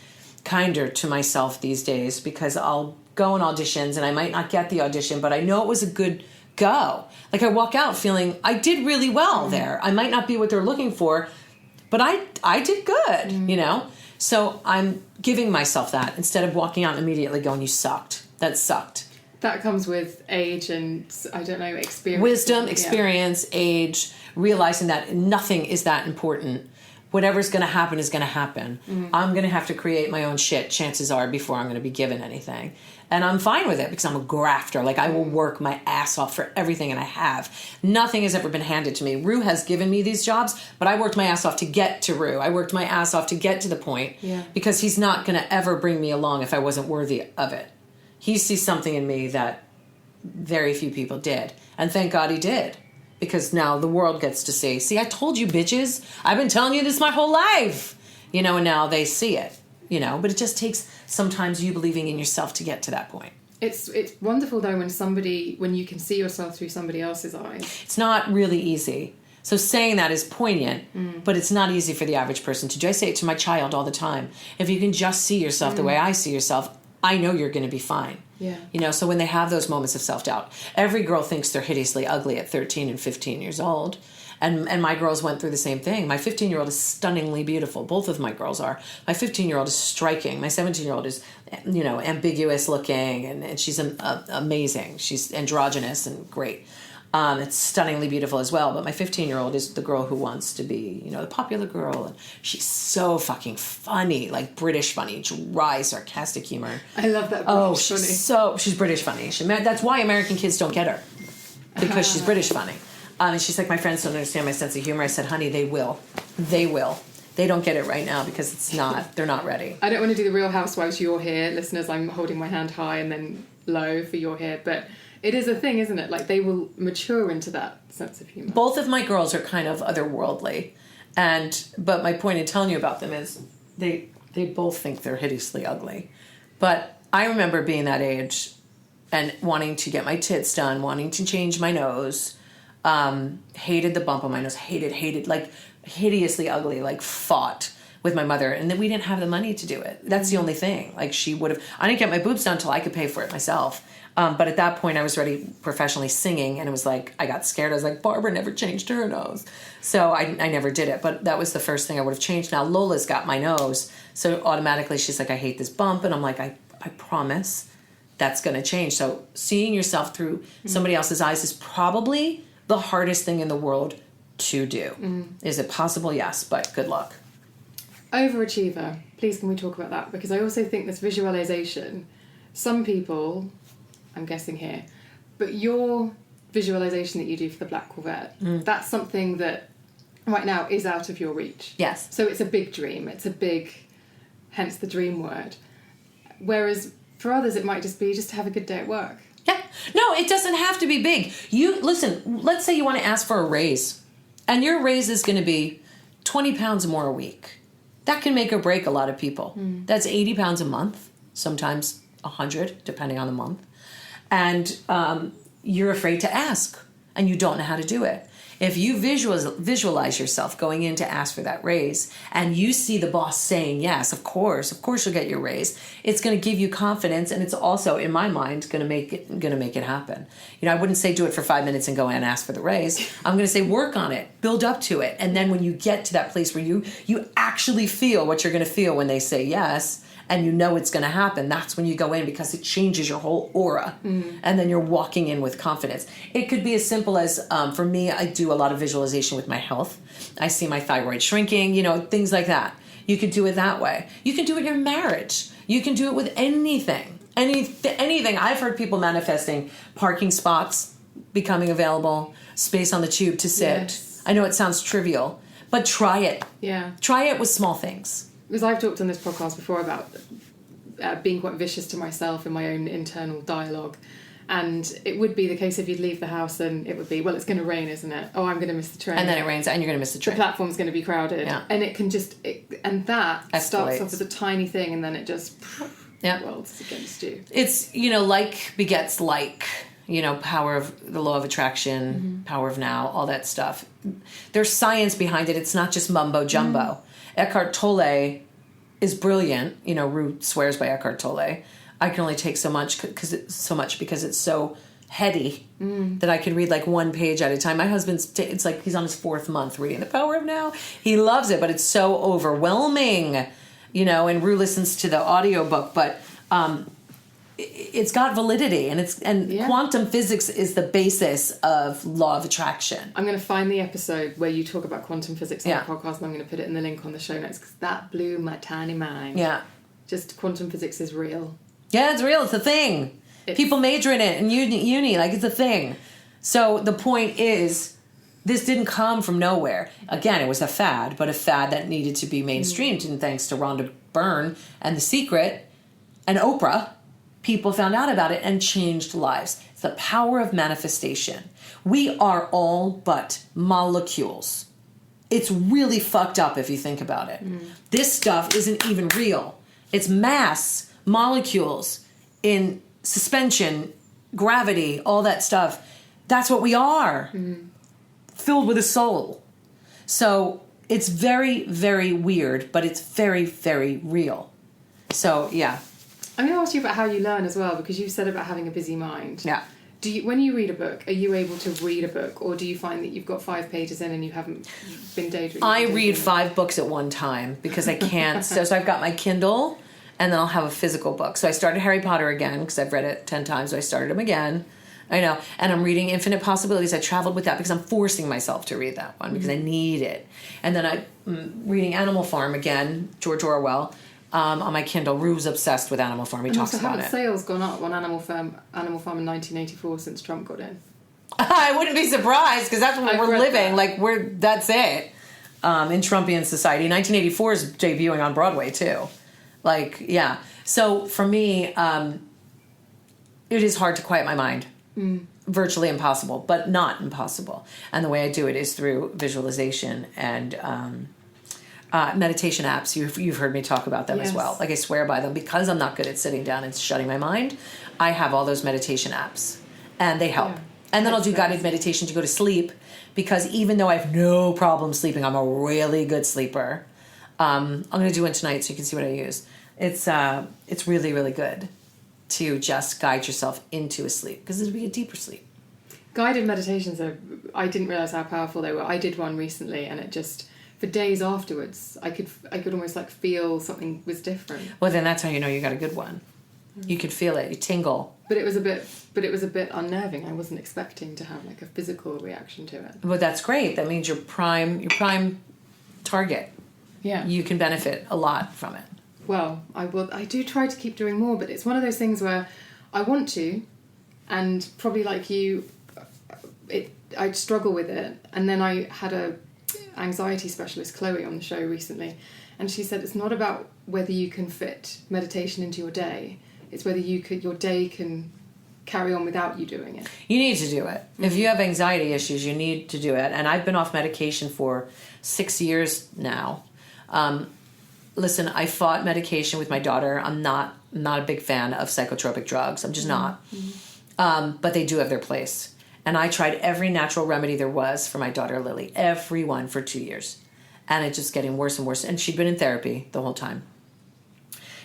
kinder to myself these days because I'll go on auditions and I might not get the audition, but I know it was a good go. Like I walk out feeling I did really well there. I might not be what they're looking for, but I did good, So I'm giving myself that instead of walking out and immediately going, you sucked. That sucked. That comes with age and, I don't know, experience. Wisdom, experience, age, realizing that nothing is that important. Whatever's going to happen is going to happen. I'm going to have to create my own shit, chances are, before I'm going to be given anything. And I'm fine with it because I'm a grafter. Like, I will work my ass off for everything, and I have. Nothing has ever been handed to me. Rue has given me these jobs, but I worked my ass off to get to Rue. I worked my ass off to get to the point because he's not going to ever bring me along if I wasn't worthy of it. He sees something in me that very few people did. And thank God he did. Because now the world gets to see, I told you, bitches. I've been telling you this my whole life. And now they see it. But it just takes sometimes you believing in yourself to get to that point. It's wonderful, though, when you can see yourself through somebody else's eyes. It's not really easy. So saying that is poignant, but it's not easy for the average person to do. I say it to my child all the time. If you can just see yourself the way I see yourself, I know you're going to be fine. Yeah. So when they have those moments of self-doubt, every girl thinks they're hideously ugly at 13 and 15 years old. And my girls went through the same thing. My 15-year-old is stunningly beautiful. Both of my girls are. My 15-year-old is striking. My 17-year-old is, ambiguous looking, and she's amazing. She's androgynous and great. It's stunningly beautiful as well. But my 15-year-old is the girl who wants to be, the popular girl. And she's so fucking funny, like British funny, dry, sarcastic humor. I love that. She's British funny. That's why American kids don't get her, because she's British funny. And she's like, my friends don't understand my sense of humor. I said, honey, they will. They will. they don't get it right now because it's not, they're not ready. I don't want to do the Real Housewives You're Here. Listeners, I'm holding my hand high and then low for You're Here. But it is a thing, isn't it? Like, they will mature into that sense of humour. Both of my girls are kind of otherworldly. But my point in telling you about them is they both think they're hideously ugly. But I remember being that age and wanting to get my tits done, wanting to change my nose, hated the bump on my nose, hated, like, hideously ugly, like, fought with my mother, and then we didn't have the money to do it. That's the only thing. Like, she would have, I didn't get my boobs done until I could pay for it myself. But at that point I was already professionally singing, and it was like, I got scared. I was like, Barbara never changed her nose. So I never did it, but that was the first thing I would have changed. Now Lola's got my nose, so automatically she's like, I hate this bump. And I'm like, I promise that's going to change. So seeing yourself through somebody else's eyes is probably the hardest thing in the world to do. Is it possible? Yes, but good luck. Overachiever. Please, can we talk about that? Because I also think this visualization, some people, I'm guessing here, but your visualization that you do for the Black Corvette, that's something that right now is out of your reach. Yes. So it's a big dream. It's a big, hence the dream word. Whereas for others, it might just be just to have a good day at work. Yeah. No, it doesn't have to be big. Listen, let's say you want to ask for a raise, and your raise is going to be 20 pounds more a week. That can make or break a lot of people. That's 80 pounds a month, sometimes 100, depending on the month. And you're afraid to ask, and you don't know how to do it. If you visualize yourself going in to ask for that raise, and you see the boss saying yes, of course you'll get your raise. It's going to give you confidence, and it's also, in my mind, going to make it happen. You know, I wouldn't say do it for 5 minutes and go in and ask for the raise. I'm going to say work on it, build up to it, and then when you get to that place where you actually feel what you're going to feel when they say yes, and you know it's going to happen, that's when you go in, because it changes your whole aura. And then you're walking in with confidence. It could be as simple as, for me, I do a lot of visualization with my health. I see my thyroid shrinking, things like that. You could do it that way. You can do it in your marriage. You can do it with anything. Anything. I've heard people manifesting parking spots becoming available, space on the tube to sit. Yes. I know it sounds trivial, but try it. Yeah. Try it with small things. Because I've talked on this podcast before about being quite vicious to myself in my own internal dialogue. And it would be the case if you'd leave the house and it would be, well, it's going to rain, isn't it? Oh, I'm going to miss the train. And then it rains and you're going to miss the train. The platform's going to be crowded. Yeah. And it can just, and that Escalates. starts off as a tiny thing and then it just, yeah. the world's against you. It's, like begets like, power of the law of attraction, power of now, all that stuff. There's science behind it. It's not just mumbo jumbo. Eckhart Tolle is brilliant. Rue swears by Eckhart Tolle. I can only take so much because it's so heady that I can read like one page at a time. My husband's, it's like he's on his 4th month reading The Power of Now. He loves it, but it's so overwhelming, and Rue listens to the audiobook, but it's got validity, and quantum physics is the basis of law of attraction. I'm going to find the episode where you talk about quantum physics on the podcast, and I'm going to put it in the link on the show notes because that blew my tiny mind. Yeah. Just quantum physics is real. Yeah, it's real. It's a thing. People major in it in uni. Like, it's a thing. So the point is, this didn't come from nowhere. Again, it was a fad, but a fad that needed to be mainstreamed. And thanks to Rhonda Byrne and The Secret and Oprah, people found out about it and changed lives. It's the power of manifestation. We are all but molecules. It's really fucked up if you think about it. This stuff isn't even real. It's mass molecules in suspension, gravity, all that stuff. That's what we are. Filled with a soul. So it's very, very weird, but it's very, very real. So, yeah. I'm going to ask you about how you learn as well, because you said about having a busy mind. Yeah. When you read a book, are you able to read a book, or do you find that you've got 5 pages in and you haven't been daydreaming? I read 5 books at one time because I can't. so I've got my Kindle, and then I'll have a physical book. So I started Harry Potter again because I've read it 10 times. So I started them again. I know. And I'm reading Infinite Possibilities. I traveled with that because I'm forcing myself to read that one because I need it. And then I'm reading Animal Farm again, George Orwell. On my Kindle. Rue's obsessed with Animal Farm. He talks about it. Haven't sales gone up on Animal Farm in 1984 since Trump got in? I wouldn't be surprised because that's what we're living. That. That's it. in Trumpian society. 1984 is debuting on Broadway too. Like, yeah. So for me, it is hard to quiet my mind. Virtually impossible, but not impossible. And the way I do it is through visualization and meditation apps. You've heard me talk about them as well. Like, I swear by them because I'm not good at sitting down and shutting my mind. I have all those meditation apps, and they help. And then I'll do guided meditation to go to sleep, because even though I have no problem sleeping, I'm a really good sleeper. I'm going to do one tonight so you can see what I use. It's really, really good to just guide yourself into a sleep, because it'll be a deeper sleep. Guided meditations I didn't realize how powerful they were. I did one recently, and it just, for days afterwards, I could almost like feel something was different. Well, then that's how you know you got a good one. You could feel it. You tingle. But it was a bit unnerving. I wasn't expecting to have like a physical reaction to it. But that's great. That means your prime target. Yeah. You can benefit a lot from it. Well, I do try to keep doing more, but it's one of those things where I want to, and probably like you, I struggle with it. And then I had a anxiety specialist, Chloe, on the show recently, and she said it's not about whether you can fit meditation into your day. It's whether your day can carry on without you doing it. You need to do it. If you have anxiety issues, you need to do it. And I've been off medication for 6 years now. Listen, I fought medication with my daughter. I'm not a big fan of psychotropic drugs. I'm just not. But they do have their place. And I tried every natural remedy there was for my daughter, Lily. Every one for 2 years. And it's just getting worse and worse. And she'd been in therapy the whole time.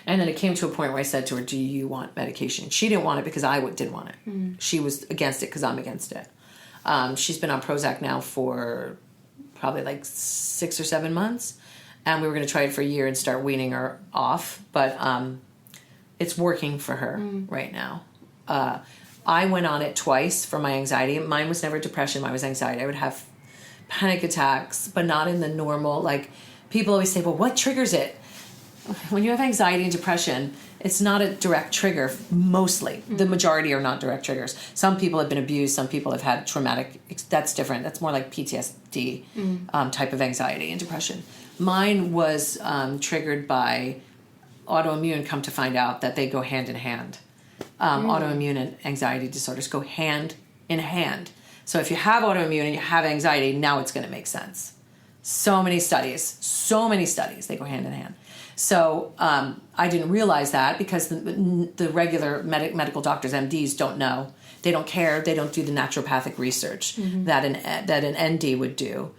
And then it came to a point where I said to her, do you want medication? She didn't want it because I didn't want it. She was against it because I'm against it. She's been on Prozac now for probably like 6 or 7 months. And we were going to try it for a year and start weaning her off. But it's working for her right now. I went on it twice for my anxiety. Mine was never depression. Mine was anxiety. I would have panic attacks, but not in the normal, like, people always say, well, what triggers it? When you have anxiety and depression, it's not a direct trigger, mostly. The majority are not direct triggers. Some people have been abused. Some people have had traumatic. That's different. That's more like PTSD type of anxiety and depression. Mine was triggered by autoimmune, come to find out that they go hand in hand. Autoimmune and anxiety disorders go hand in hand. So if you have autoimmune and you have anxiety, now it's going to make sense. So many studies, they go hand in hand. So I didn't realize that because the regular medical doctors, MDs, don't know. They don't care. They don't do the naturopathic research that an ND would do.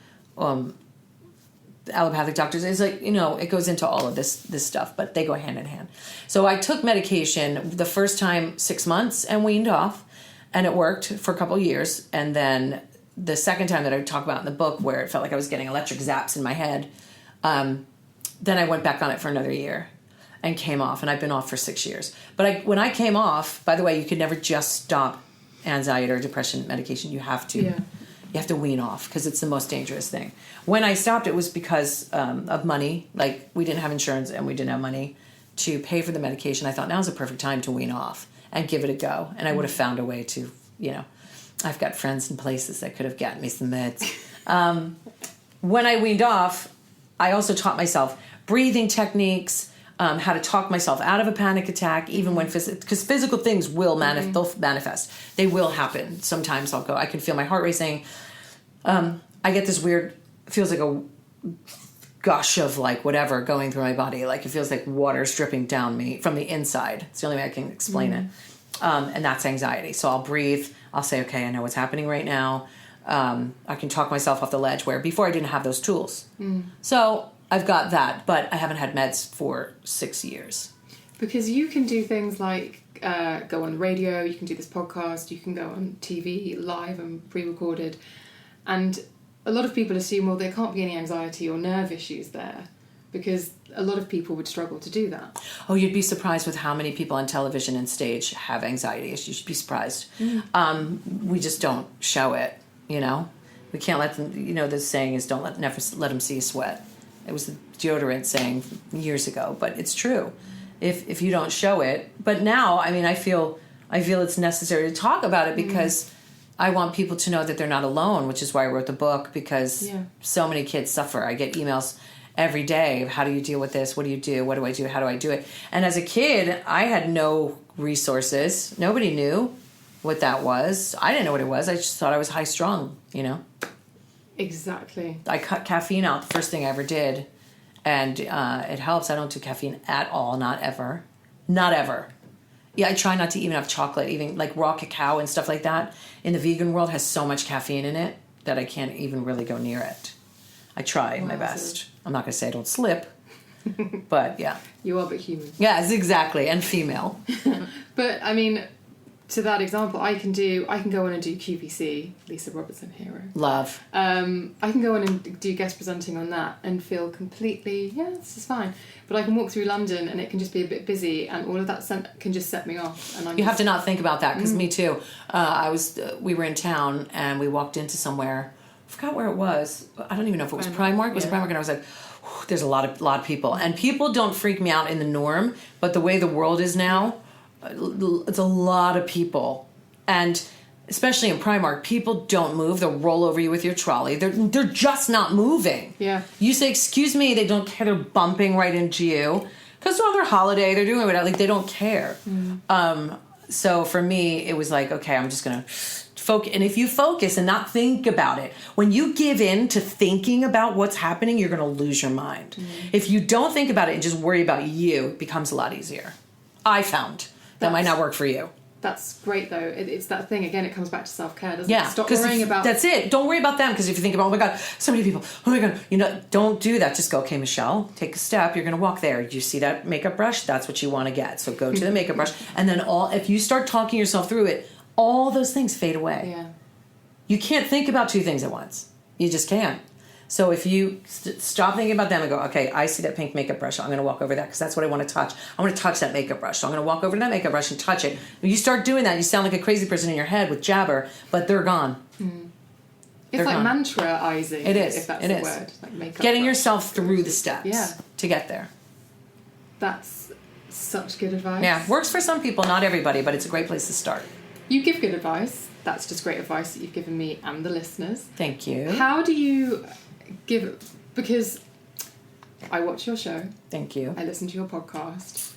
Allopathic doctors is like, it goes into all of this stuff, but they go hand in hand. So I took medication the first time 6 months and weaned off, and it worked for a couple of years. And then the second time that I talk about in the book, where it felt like I was getting electric zaps in my head, then I went back on it for another year and came off, and I've been off for 6 years. But when I came off, by the way, you could never just stop anxiety or depression medication. You have to. Yeah. You have to wean off because it's the most dangerous thing. When I stopped, it was because of money. Like, we didn't have insurance and we didn't have money to pay for the medication. I thought, now's the perfect time to wean off and give it a go. And I would have found a way to, I've got friends and places that could have gotten me some meds. When I weaned off, I also taught myself breathing techniques, how to talk myself out of a panic attack, even when because physical things will they'll manifest. They will happen. Sometimes I can feel my heart racing. I get this weird, feels like a gush of like whatever going through my body. Like it feels like water's dripping down me from the inside. It's the only way I can explain it. And that's anxiety. So I'll breathe. I'll say, okay, I know what's happening right now. I can talk myself off the ledge, where before I didn't have those tools. So I've got that, but I haven't had meds for 6 years. Because you can do things like go on the radio, you can do this podcast, you can go on TV live and pre-recorded. And a lot of people assume, well, there can't be any anxiety or nerve issues there, because a lot of people would struggle to do that. Oh, you'd be surprised with how many people on television and stage have anxiety issues. You'd be surprised. We just don't show it, We can't let them, the saying is never let them see you sweat. It was the deodorant saying years ago, but it's true. If you don't show it, but now, I feel it's necessary to talk about it because I want people to know that they're not alone, which is why I wrote the book, because so many kids suffer. I get emails every day of how do you deal with this? What do you do? What do I do? How do I do it? And as a kid, I had no resources. Nobody knew what that was. I didn't know what it was. I just thought I was high strung, you know? Exactly. I cut caffeine out the first thing I ever did. And it helps. I don't do caffeine at all. Not ever. Not ever. Yeah, I try not to even have chocolate, even like raw cacao and stuff like that. In the vegan world has so much caffeine in it that I can't even really go near it. I try my best. I'm not going to say I don't slip, but yeah. You are but human. Yes, exactly, and female. But I mean, to that example, I can go on and do QVC, Lisa Robertson Hero. Love. I can go on and do guest presenting on that and feel completely, this is fine. But I can walk through London and it can just be a bit busy, and all of that can just set me off. And you have to not think about that, because me too. We were in town and we walked into somewhere. I forgot where it was. I don't even know if it was Primark. It was Primark, and I was like, there's a lot of people. And people don't freak me out in the norm, but the way the world is now, it's a lot of people. And especially in Primark, people don't move. They'll roll over you with your trolley. They're just not moving. Yeah. You say, excuse me, they don't care. They're bumping right into you. Because they're on their holiday, they're doing whatever. Like, they don't care. So for me, it was like, okay, I'm just going to focus. And if you focus and not think about it, when you give in to thinking about what's happening, you're going to lose your mind. If you don't think about it and just worry about you, it becomes a lot easier. I found that might not work for you. That's great, though. It's that thing, again, it comes back to self-care, doesn't it? Stop worrying about... That's it. Don't worry about them, because if you think about, oh my God, so many people, oh my God, don't do that. Just go, okay, Michelle, take a step. You're going to walk there. You see that makeup brush? That's what you want to get. So go to the makeup brush. And then if you start talking yourself through it, all those things fade away. Yeah. You can't think about two things at once. You just can't. So if you stop thinking about them and go, okay, I see that pink makeup brush. I'm going to walk over that because that's what I want to touch. I want to touch that makeup brush. So I'm going to walk over to that makeup brush and touch it. When you start doing that, you sound like a crazy person in your head with jabber, but they're gone. It's like mantra-izing. It is. If that's the word. Like makeup getting brush. Yourself through the steps to get there. That's such good advice. Yeah, works for some people, not everybody, but it's a great place to start. You give good advice. That's just great advice that you've given me and the listeners. Thank you. How do you give... Because I watch your show. Thank you. I listen to your podcast.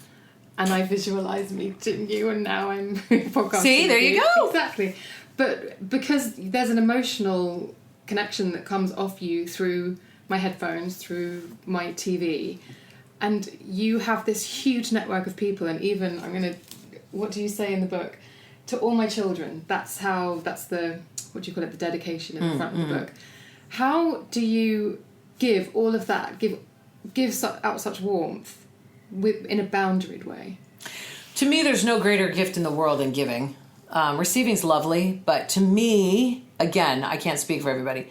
And I visualise meeting you, and now I'm podcasting. See, there you go. Exactly. But because there's an emotional connection that comes off you through my headphones, through my TV, and you have this huge network of people, and even, what do you say in the book? To all my children. That's the, what do you call it, the dedication in the front of the book. How do you give all of that, give out such warmth in a boundaried way? To me, there's no greater gift in the world than giving. Receiving's lovely, but to me, again, I can't speak for everybody.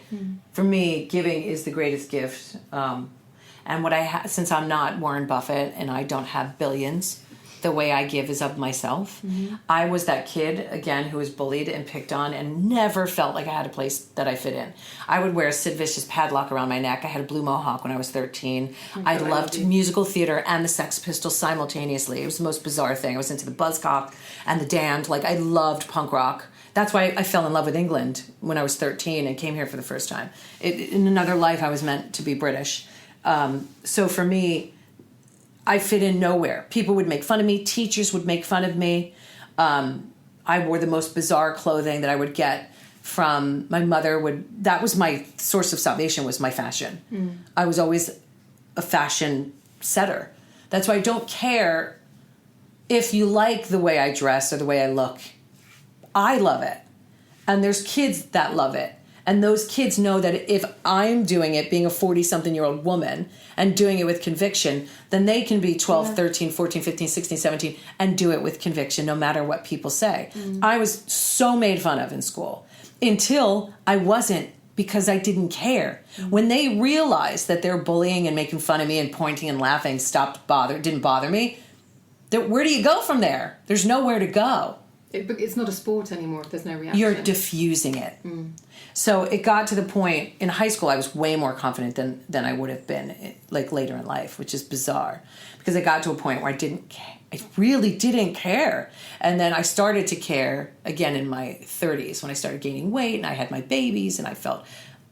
For me, giving is the greatest gift. And what since I'm not Warren Buffett and I don't have billions, the way I give is of myself. I was that kid, again, who was bullied and picked on and never felt like I had a place that I fit in. I would wear a Sid Vicious padlock around my neck. I had a blue mohawk when I was 13. I loved musical theater and the Sex Pistols simultaneously. It was the most bizarre thing. I was into the Buzzcock and the Damned. Like, I loved punk rock. That's why I fell in love with England when I was 13 and came here for the first time. In another life, I was meant to be British. So for me, I fit in nowhere. People would make fun of me. Teachers would make fun of me. I wore the most bizarre clothing that I would get from my mother. That was my source of salvation, was my fashion. I was always a fashion setter. That's why I don't care if you like the way I dress or the way I look. I love it. And there's kids that love it. And those kids know that if I'm doing it, being a 40-something-year-old woman, and doing it with conviction, then they can be 12, 13, 14, 15, 16, 17, and do it with conviction, no matter what people say. I was so made fun of in school until I wasn't, because I didn't care. When they realized that their bullying and making fun of me and pointing and laughing didn't bother me, where do you go from there? There's nowhere to go. It's not a sport anymore if there's no reaction. You're diffusing it. So it got to the point, in high school I was way more confident than I would have been like later in life, which is bizarre. Because it got to a point where I really didn't care. And then I started to care again in my 30s when I started gaining weight and I had my babies and I felt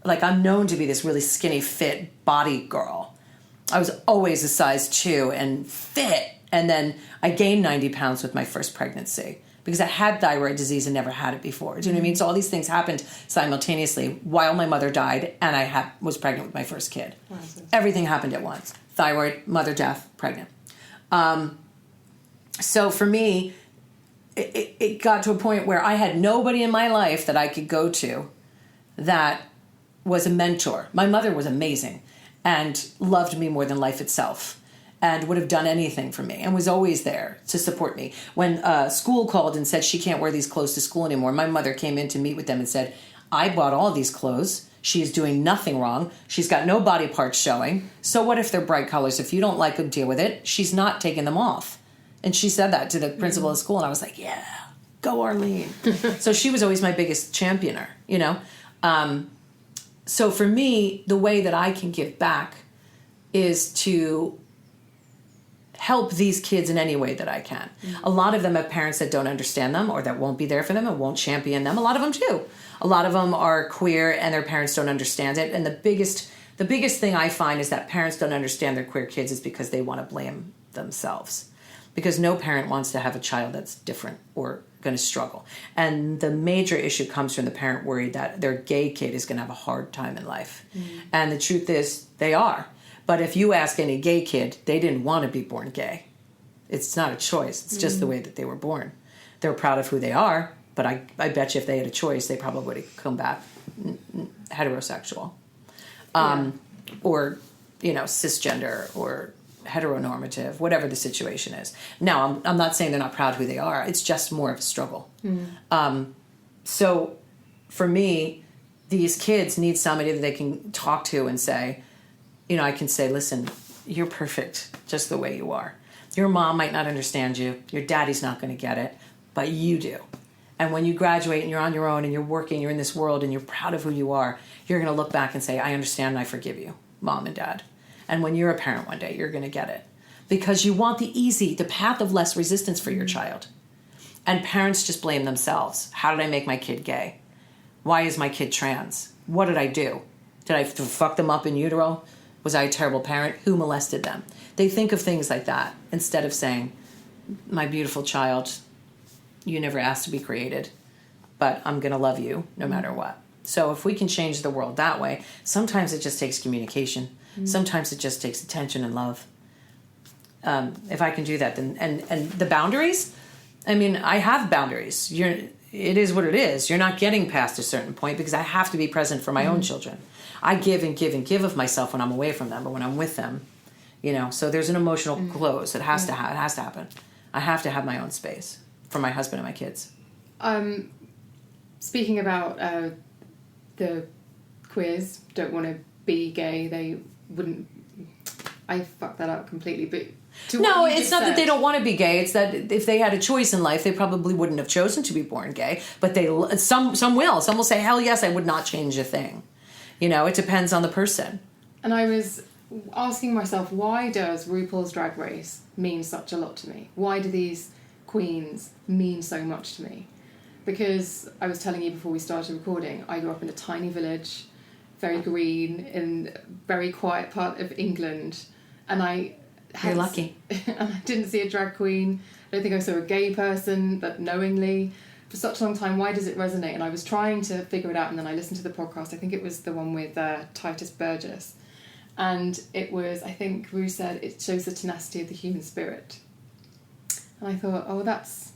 like I'm known to be this really skinny, fit body girl. I was always a size 2 and fit. And then I gained 90 pounds with my first pregnancy because I had thyroid disease and never had it before. Do you know what I mean? So all these things happened simultaneously while my mother died and I was pregnant with my first kid. Wow. Everything happened at once. Thyroid, mother death, pregnant. So for me, it got to a point where I had nobody in my life that I could go to that was a mentor. My mother was amazing and loved me more than life itself and would have done anything for me and was always there to support me. When school called and said she can't wear these clothes to school anymore, my mother came in to meet with them and said, I bought all these clothes. She is doing nothing wrong. She's got no body parts showing. So what if they're bright colors? If you don't like them, deal with it. She's not taking them off. And she said that to the principal of school. And I was like, yeah, go Arlene. So she was always my biggest championer, you know. So for me, the way that I can give back is to help these kids in any way that I can. A lot of them have parents that don't understand them or that won't be there for them and won't champion them. A lot of them do. A lot of them are queer and their parents don't understand it. And the biggest thing I find is that parents don't understand their queer kids is because they want to blame themselves. Because no parent wants to have a child that's different or going to struggle. And the major issue comes from the parent worried that their gay kid is going to have a hard time in life. And the truth is, they are. But if you ask any gay kid, they didn't want to be born gay. It's not a choice. It's just the way that they were born. They're proud of who they are, but I bet you if they had a choice, they probably would have come back heterosexual. Or, you know, cisgender or heteronormative, whatever the situation is. Now, I'm not saying they're not proud of who they are. It's just more of a struggle. So for me, these kids need somebody that they can talk to and say, you know, I can say, listen, you're perfect just the way you are. Your mom might not understand you. Your daddy's not going to get it, but you do. And when you graduate and you're on your own and you're working, you're in this world and you're proud of who you are, you're going to look back and say, I understand and I forgive you, mom and dad. And when you're a parent one day, you're going to get it. Because you want the path of less resistance for your child. And parents just blame themselves. How did I make my kid gay? Why is my kid trans? What did I do? Did I fuck them up in utero? Was I a terrible parent? Who molested them? They think of things like that instead of saying, my beautiful child, you never asked to be created, but I'm going to love you no matter what. So if we can change the world that way, sometimes it just takes communication. Sometimes it just takes attention and love. If I can do that, then and the boundaries, I mean, I have boundaries. It is what it is. You're not getting past a certain point because I have to be present for my own children. I give and give and give of myself when I'm away from them, but when I'm with them, you know, so there's an emotional close. It has to happen. It has to happen. I have to have my own space for my husband and my kids. Speaking about the queers don't want to be gay, they wouldn't. I fucked that up completely, but no, it's not that they don't want to be gay. It's that if they had a choice in life, they probably wouldn't have chosen to be born gay. But some will. Some will say, "Hell yes, I would not change a thing." You know, it depends on the person. And I was asking myself, why does RuPaul's Drag Race mean such a lot to me? Why do these queens mean so much to me? Because I was telling you before we started recording, I grew up in a tiny village, very green, in a very quiet part of England, and You're lucky. And I didn't see a drag queen. I don't think I saw a gay person, but knowingly. For such a long time, why does it resonate? And I was trying to figure it out, and then I listened to the podcast. I think it was the one with Titus Burgess. And it was, I think Rue said, it shows the tenacity of the human spirit. And I thought, oh, that's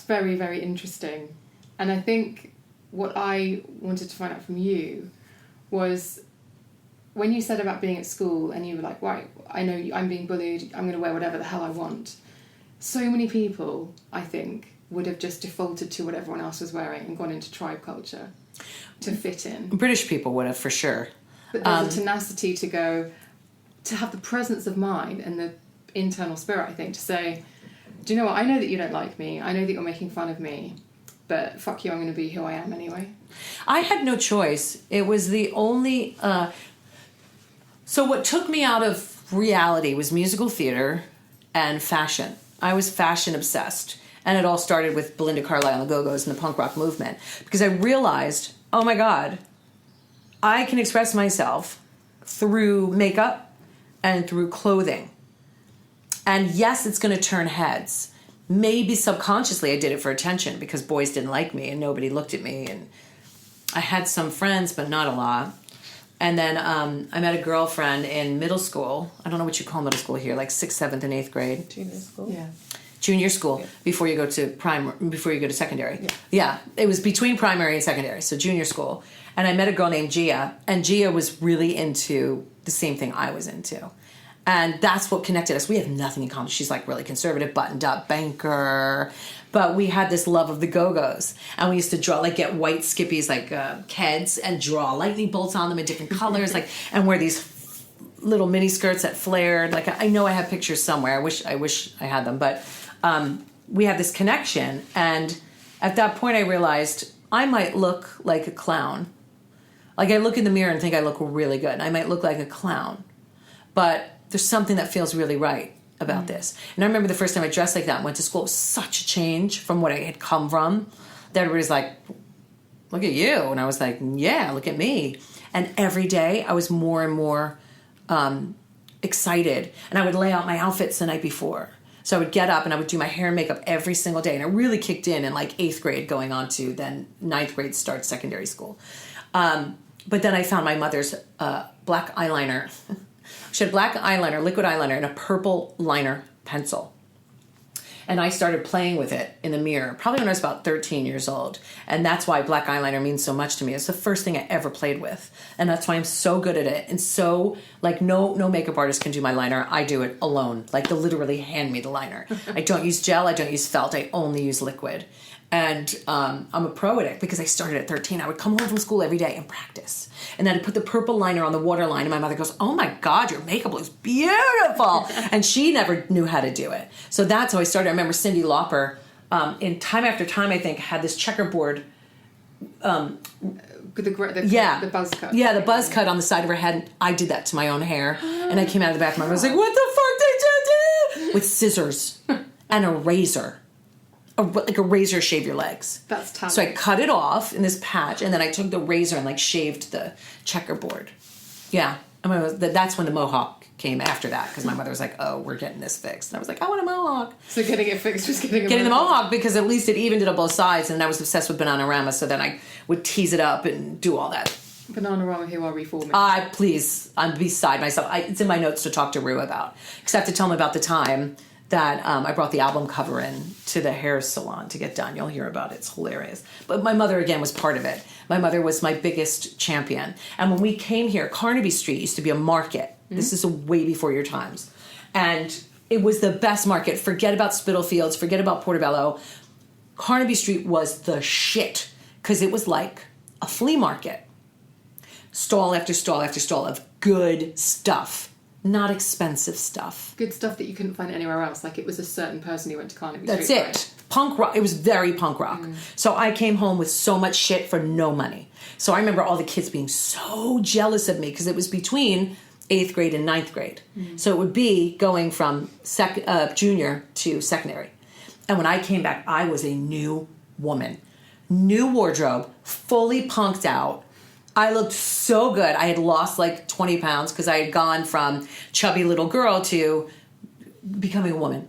very, very interesting. And I think what I wanted to find out from you was when you said about being at school and you were like, right, I know I'm being bullied, I'm going to wear whatever the hell I want. So many people, I think, would have just defaulted to what everyone else was wearing and gone into tribe culture to fit in. British people would have, for sure. But there's a tenacity to have the presence of mind and the internal spirit, I think, to say, do you know what? I know that you don't like me. I know that you're making fun of me. But fuck you, I'm going to be who I am anyway. I had no choice. It was the only... So what took me out of reality was musical theater and fashion. I was fashion obsessed. And it all started with Belinda Carlisle and the Go-Go's and the punk rock movement. Because I realized, oh my God, I can express myself through makeup and through clothing. And yes, it's going to turn heads. Maybe subconsciously I did it for attention because boys didn't like me and nobody looked at me. And I had some friends, but not a lot. And then I met a girlfriend in middle school. I don't know what you call middle school here, like 6th, 7th, and 8th grade. Junior school? Yeah. Junior school, yeah. before you go to secondary. Yeah, it was between primary and secondary, so junior school. And I met a girl named Gia, and Gia was really into the same thing I was into. And that's what connected us. We have nothing in common. She's like really conservative, buttoned up, banker. But we had this love of the Go-Go's. And we used to draw, like get white Skippies, like Keds, and draw lightning bolts on them in different colors, like, and wear these little mini skirts that flared. Like, I know I have pictures somewhere. I wish I had them. But we had this connection. And at that point I realized I might look like a clown. Like I look in the mirror and think I look really good. I might look like a clown. But there's something that feels really right about this. And I remember the first time I dressed like that and went to school, it was such a change from what I had come from that everybody's like, look at you. And I was like, yeah, look at me. And every day I was more and more excited. And I would lay out my outfits the night before. So I would get up and I would do my hair and makeup every single day. And it really kicked in like 8th grade going on to then 9th grade start secondary school. But then I found my mother's black eyeliner. She had black eyeliner, liquid eyeliner, and a purple liner pencil. And I started playing with it in the mirror, probably when I was about 13 years old. And that's why black eyeliner means so much to me. It's the first thing I ever played with. And that's why I'm so good at it. And so, like, no makeup artist can do my liner. I do it alone. Like, they'll literally hand me the liner. I don't use gel. I don't use felt. I only use liquid. And I'm a pro at it because I started at 13. I would come home from school every day and practice. And then I'd put the purple liner on the waterline. And my mother goes, oh my God, your makeup looks beautiful. And she never knew how to do it. So that's how I started. I remember Cyndi Lauper, in Time After Time, I think, had this checkerboard. The buzz cut. Yeah, the buzz cut on the side of her head. I did that to my own hair. And I came out of the bathroom. I was like, what the fuck did you do? With scissors and a razor. Like a razor shave your legs. That's tough. So I cut it off in this patch, and then I took the razor and like shaved the checkerboard. Yeah, that's when the mohawk came after that because my mother was like, "Oh, we're getting this fixed." And I was like, "I want a mohawk." So getting it fixed, just getting the mohawk because at least it evened it on both sides, and I was obsessed with Bananarama. So then I would tease it up and do all that. Bananarama, who are reforming? Please, I'm beside myself. It's in my notes to talk to Rue about. Because I have to tell him about the time that I brought the album cover in to the hair salon to get done. You'll hear about it. It's hilarious. But my mother, again, was part of it. My mother was my biggest champion. And when we came here, Carnaby Street used to be a market. Mm-hmm. This is way before your times. And it was the best market. Forget about Spitalfields. Forget about Portobello. Carnaby Street was the shit because it was like a flea market. Stall after stall after stall of good stuff. Not expensive stuff. Good stuff that you couldn't find anywhere else. Like it was a certain person who went to Carnaby Street. That's it. Right? Punk rock. It was very punk rock. So I came home with so much shit for no money. So I remember all the kids being so jealous of me because it was between 8th grade and 9th grade. So it would be going from junior to secondary. And when I came back, I was a new woman. New wardrobe, fully punked out. I looked so good. I had lost like 20 pounds because I had gone from chubby little girl to becoming a woman.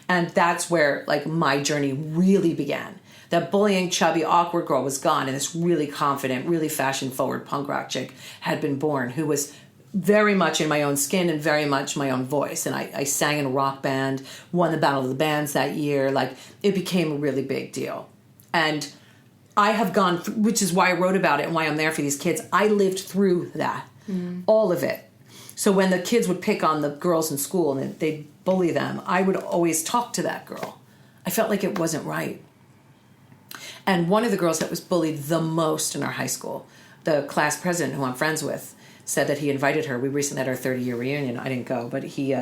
And that's where like my journey really began. That bullying, chubby, awkward girl was gone. And this really confident, really fashion forward punk rock chick had been born who was very much in my own skin and very much my own voice. And I sang in a rock band, won the Battle of the Bands that year. Like it became a really big deal. And I have gone, which is why I wrote about it and why I'm there for these kids. I lived through that, all of it. So when the kids would pick on the girls in school and they'd bully them, I would always talk to that girl. I felt like it wasn't right. And one of the girls that was bullied the most in our high school, the class president who I'm friends with, said that he invited her. We recently had our 30-year reunion. I didn't go, but he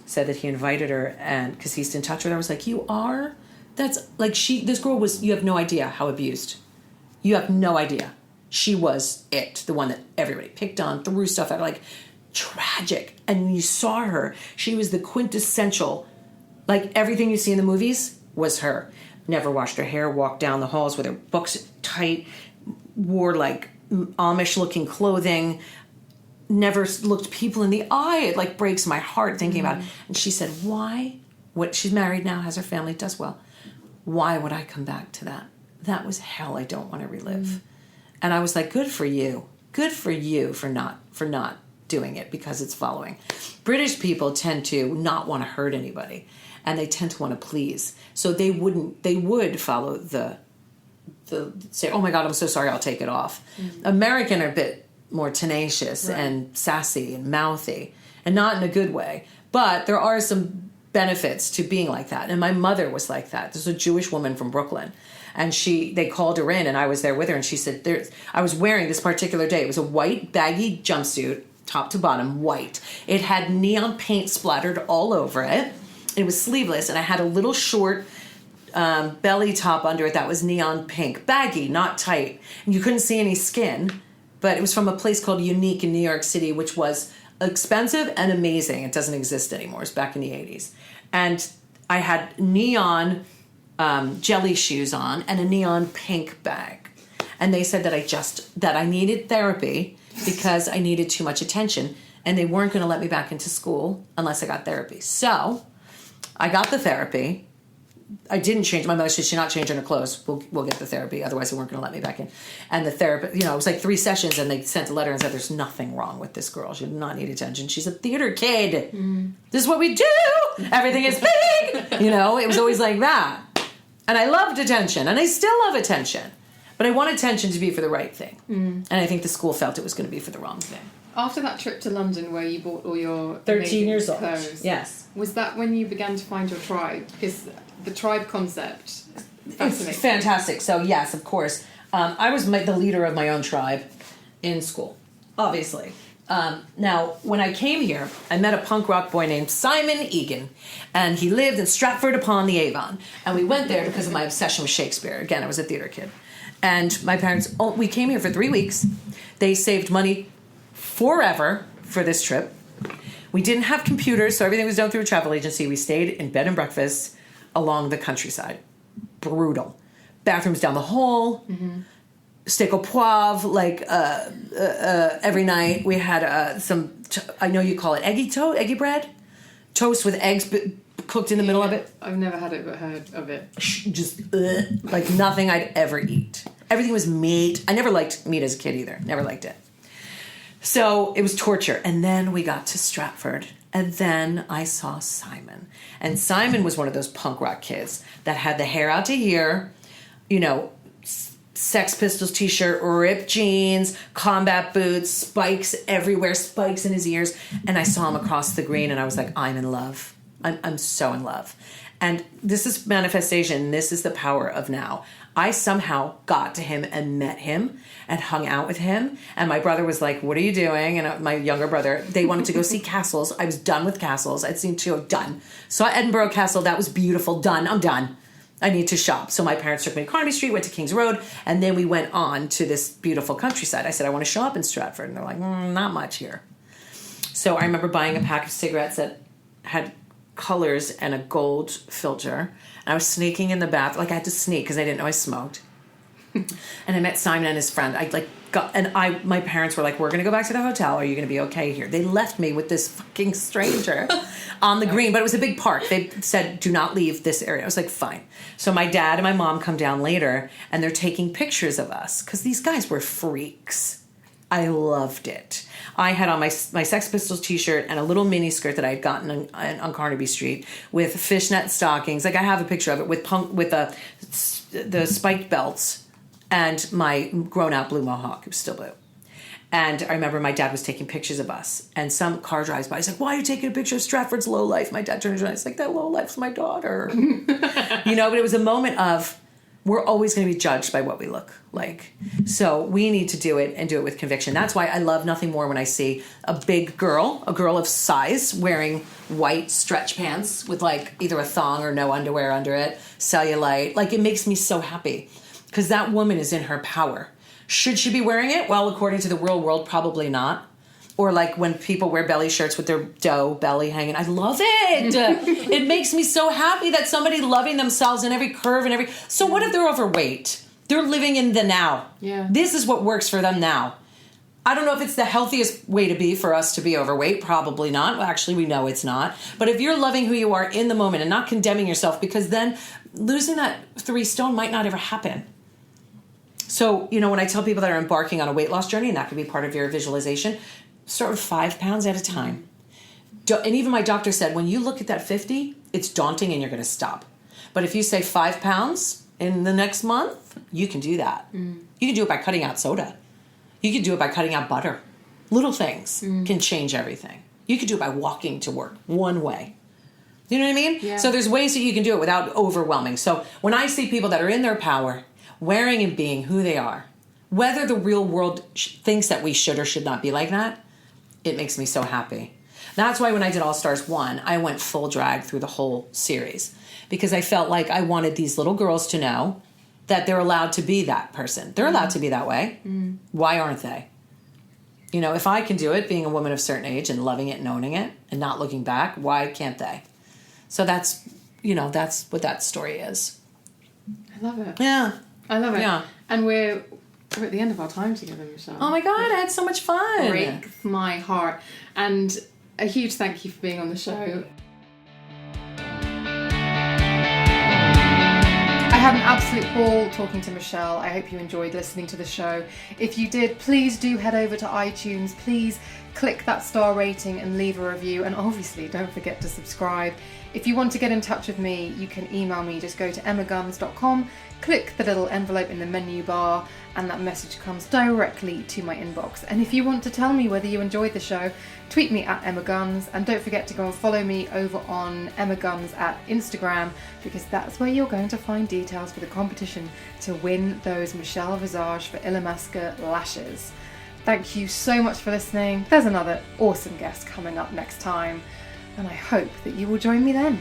said that he invited her, and because he's in touch with her, I was like, you are? That's like this girl was, you have no idea how abused. You have no idea. She was the one that everybody picked on, threw stuff at her, like tragic. And when you saw her, she was the quintessential, like everything you see in the movies was her. Never washed her hair, walked down the halls with her books tight, wore like Amish-looking clothing, never looked people in the eye. It like breaks my heart thinking about it. And she said, why? She's married now, has her family, does well. Why would I come back to that? That was hell I don't want to relive. And I was like, good for you. Good for you for not doing it because it's following. British people tend to not want to hurt anybody, and they tend to want to please. So they would follow the say, oh my God, I'm so sorry, I'll take it off. American are a bit more tenacious and sassy and mouthy, and not in a good way. But there are some benefits to being like that. And my mother was like that. There's a Jewish woman from Brooklyn, and they called her in, and I was there with her, and she said, I was wearing this particular day. It was a white baggy jumpsuit, top to bottom, white. It had neon paint splattered all over it. It was sleeveless, and I had a little short belly top under it that was neon pink, baggy, not tight. And you couldn't see any skin, but it was from a place called Unique in New York City, which was expensive and amazing. It doesn't exist anymore. It's back in the 80s. And I had neon jelly shoes on and a neon pink bag. And they said that I needed therapy because I needed too much attention, and they weren't going to let me back into school unless I got therapy. So I got the therapy. I didn't change. My mother said, she's not changing her clothes. We'll get the therapy. Otherwise, they weren't going to let me back in. And the therapist, it was like 3 sessions, and they sent a letter and said, there's nothing wrong with this girl. She did not need attention. She's a theater kid. This is what we do. Everything is big. It was always like that. And I loved attention, and I still love attention. But I want attention to be for the right thing. And I think the school felt it was going to be for the wrong thing. After that trip to London where you bought all your 13 years old. clothes, Yes. Was that when you began to find your tribe? Because the tribe concept fascinating. It's fantastic. So yes, of course. I was the leader of my own tribe in school, obviously. Now, when I came here, I met a punk rock boy named Simon Egan, and he lived in Stratford-upon-the-Avon. And we went there because of my obsession with Shakespeare. Again, I was a theater kid. And my parents, we came here for 3 weeks. They saved money forever for this trip. We didn't have computers, so everything was done through a travel agency. We stayed in bed and breakfast along the countryside. Brutal. Bathrooms down the hall. Steak au poivre, every night. We had some, I know you call it eggy bread? Toast with eggs cooked in the middle of it. I've never had it but heard of it. Just like nothing I'd ever eat. Everything was meat. I never liked meat as a kid either. Never liked it. So it was torture. And then we got to Stratford. And then I saw Simon. And Simon was one of those punk rock kids that had the hair out to here, Sex Pistols t-shirt, ripped jeans, combat boots, spikes everywhere, spikes in his ears. And I saw him across the green, and I was like, I'm in love. I'm so in love. And this is manifestation. This is the power of now. I somehow got to him and met him and hung out with him. And my brother was like, what are you doing? And my younger brother, they wanted to go see castles. I was done with castles. I'd seen 2, done. Saw Edinburgh Castle. That was beautiful. Done. I'm done. I need to shop. So my parents took me to Carnaby Street, went to King's Road, and then we went on to this beautiful countryside. I said, I want to shop in Stratford. And they're like, not much here. So I remember buying a pack of cigarettes that had colors and a gold filter. And I was sneaking in the bath. I had to sneak because I didn't know I smoked. And I met Simon and his friend. My parents were like, we're going to go back to the hotel. Are you going to be okay here? They left me with this fucking stranger on the green, but it was a big park. They said, do not leave this area. I was like, fine. So my dad and my mom come down later, and they're taking pictures of us because these guys were freaks. I loved it. I had on my Sex Pistols t-shirt and a little mini skirt that I had gotten on Carnaby Street with fishnet stockings. I have a picture of it with the spiked belts and my grown-out blue mohawk. It was still blue. And I remember my dad was taking pictures of us, and some car drives by. He's like, why are you taking a picture of Stratford's lowlife? My dad turns around. It's like, that lowlife's my daughter. But it was a moment of we're always going to be judged by what we look like. So we need to do it and do it with conviction. That's why I love nothing more when I see a big girl, a girl of size, wearing white stretch pants with like either a thong or no underwear under it, cellulite. Like, it makes me so happy because that woman is in her power. Should she be wearing it? Well, according to the real world, probably not. Or like when people wear belly shirts with their dough belly hanging. I love it. It makes me so happy that somebody loving themselves in every curve and every... So what if they're overweight? They're living in the now. Yeah. This is what works for them now. I don't know if it's the healthiest way to be for us to be overweight. Probably not. Well, actually, we know it's not. But if you're loving who you are in the moment and not condemning yourself, because then losing that 3 stone might not ever happen. So, you know, when I tell people that are embarking on a weight loss journey, and that could be part of your visualization, start with 5 pounds at a time. And even my doctor said, when you look at that 50, it's daunting and you're going to stop. But if you say 5 pounds in the next month, you can do that. You can do it by cutting out soda. You can do it by cutting out butter. Little things can change everything. You could do it by walking to work one way. You know what I mean? Yeah. So there's ways that you can do it without overwhelming. So when I see people that are in their power, wearing and being who they are, whether the real world thinks that we should or should not be like that, it makes me so happy. That's why when I did All Stars 1, I went full drag through the whole series because I felt like I wanted these little girls to know that they're allowed to be that person. They're allowed to be that way. Why aren't they? You know, if I can do it, being a woman of a certain age and loving it and owning it and not looking back, why can't they? So that's, you know, that's what that story is. I love it. Yeah. I love it. Yeah. And we're at the end of our time together, Michelle. Oh my God, I had so much fun. Breaks my heart. And a huge thank you for being on the show. I had an absolute ball talking to Michelle. I hope you enjoyed listening to the show. If you did, please do head over to iTunes. Please click that star rating and leave a review. And obviously, don't forget to subscribe. If you want to get in touch with me, you can email me. Just go to emmaguns.com, click the little envelope in the menu bar, and that message comes directly to my inbox. And if you want to tell me whether you enjoyed the show, tweet me at Emma Guns, and don't forget to go and follow me over on Emma Guns at Instagram, because that's where you're going to find details for the competition to win those Michelle Visage for Illamasqua lashes. Thank you so much for listening. There's another awesome guest coming up next time, and I hope that you will join me then.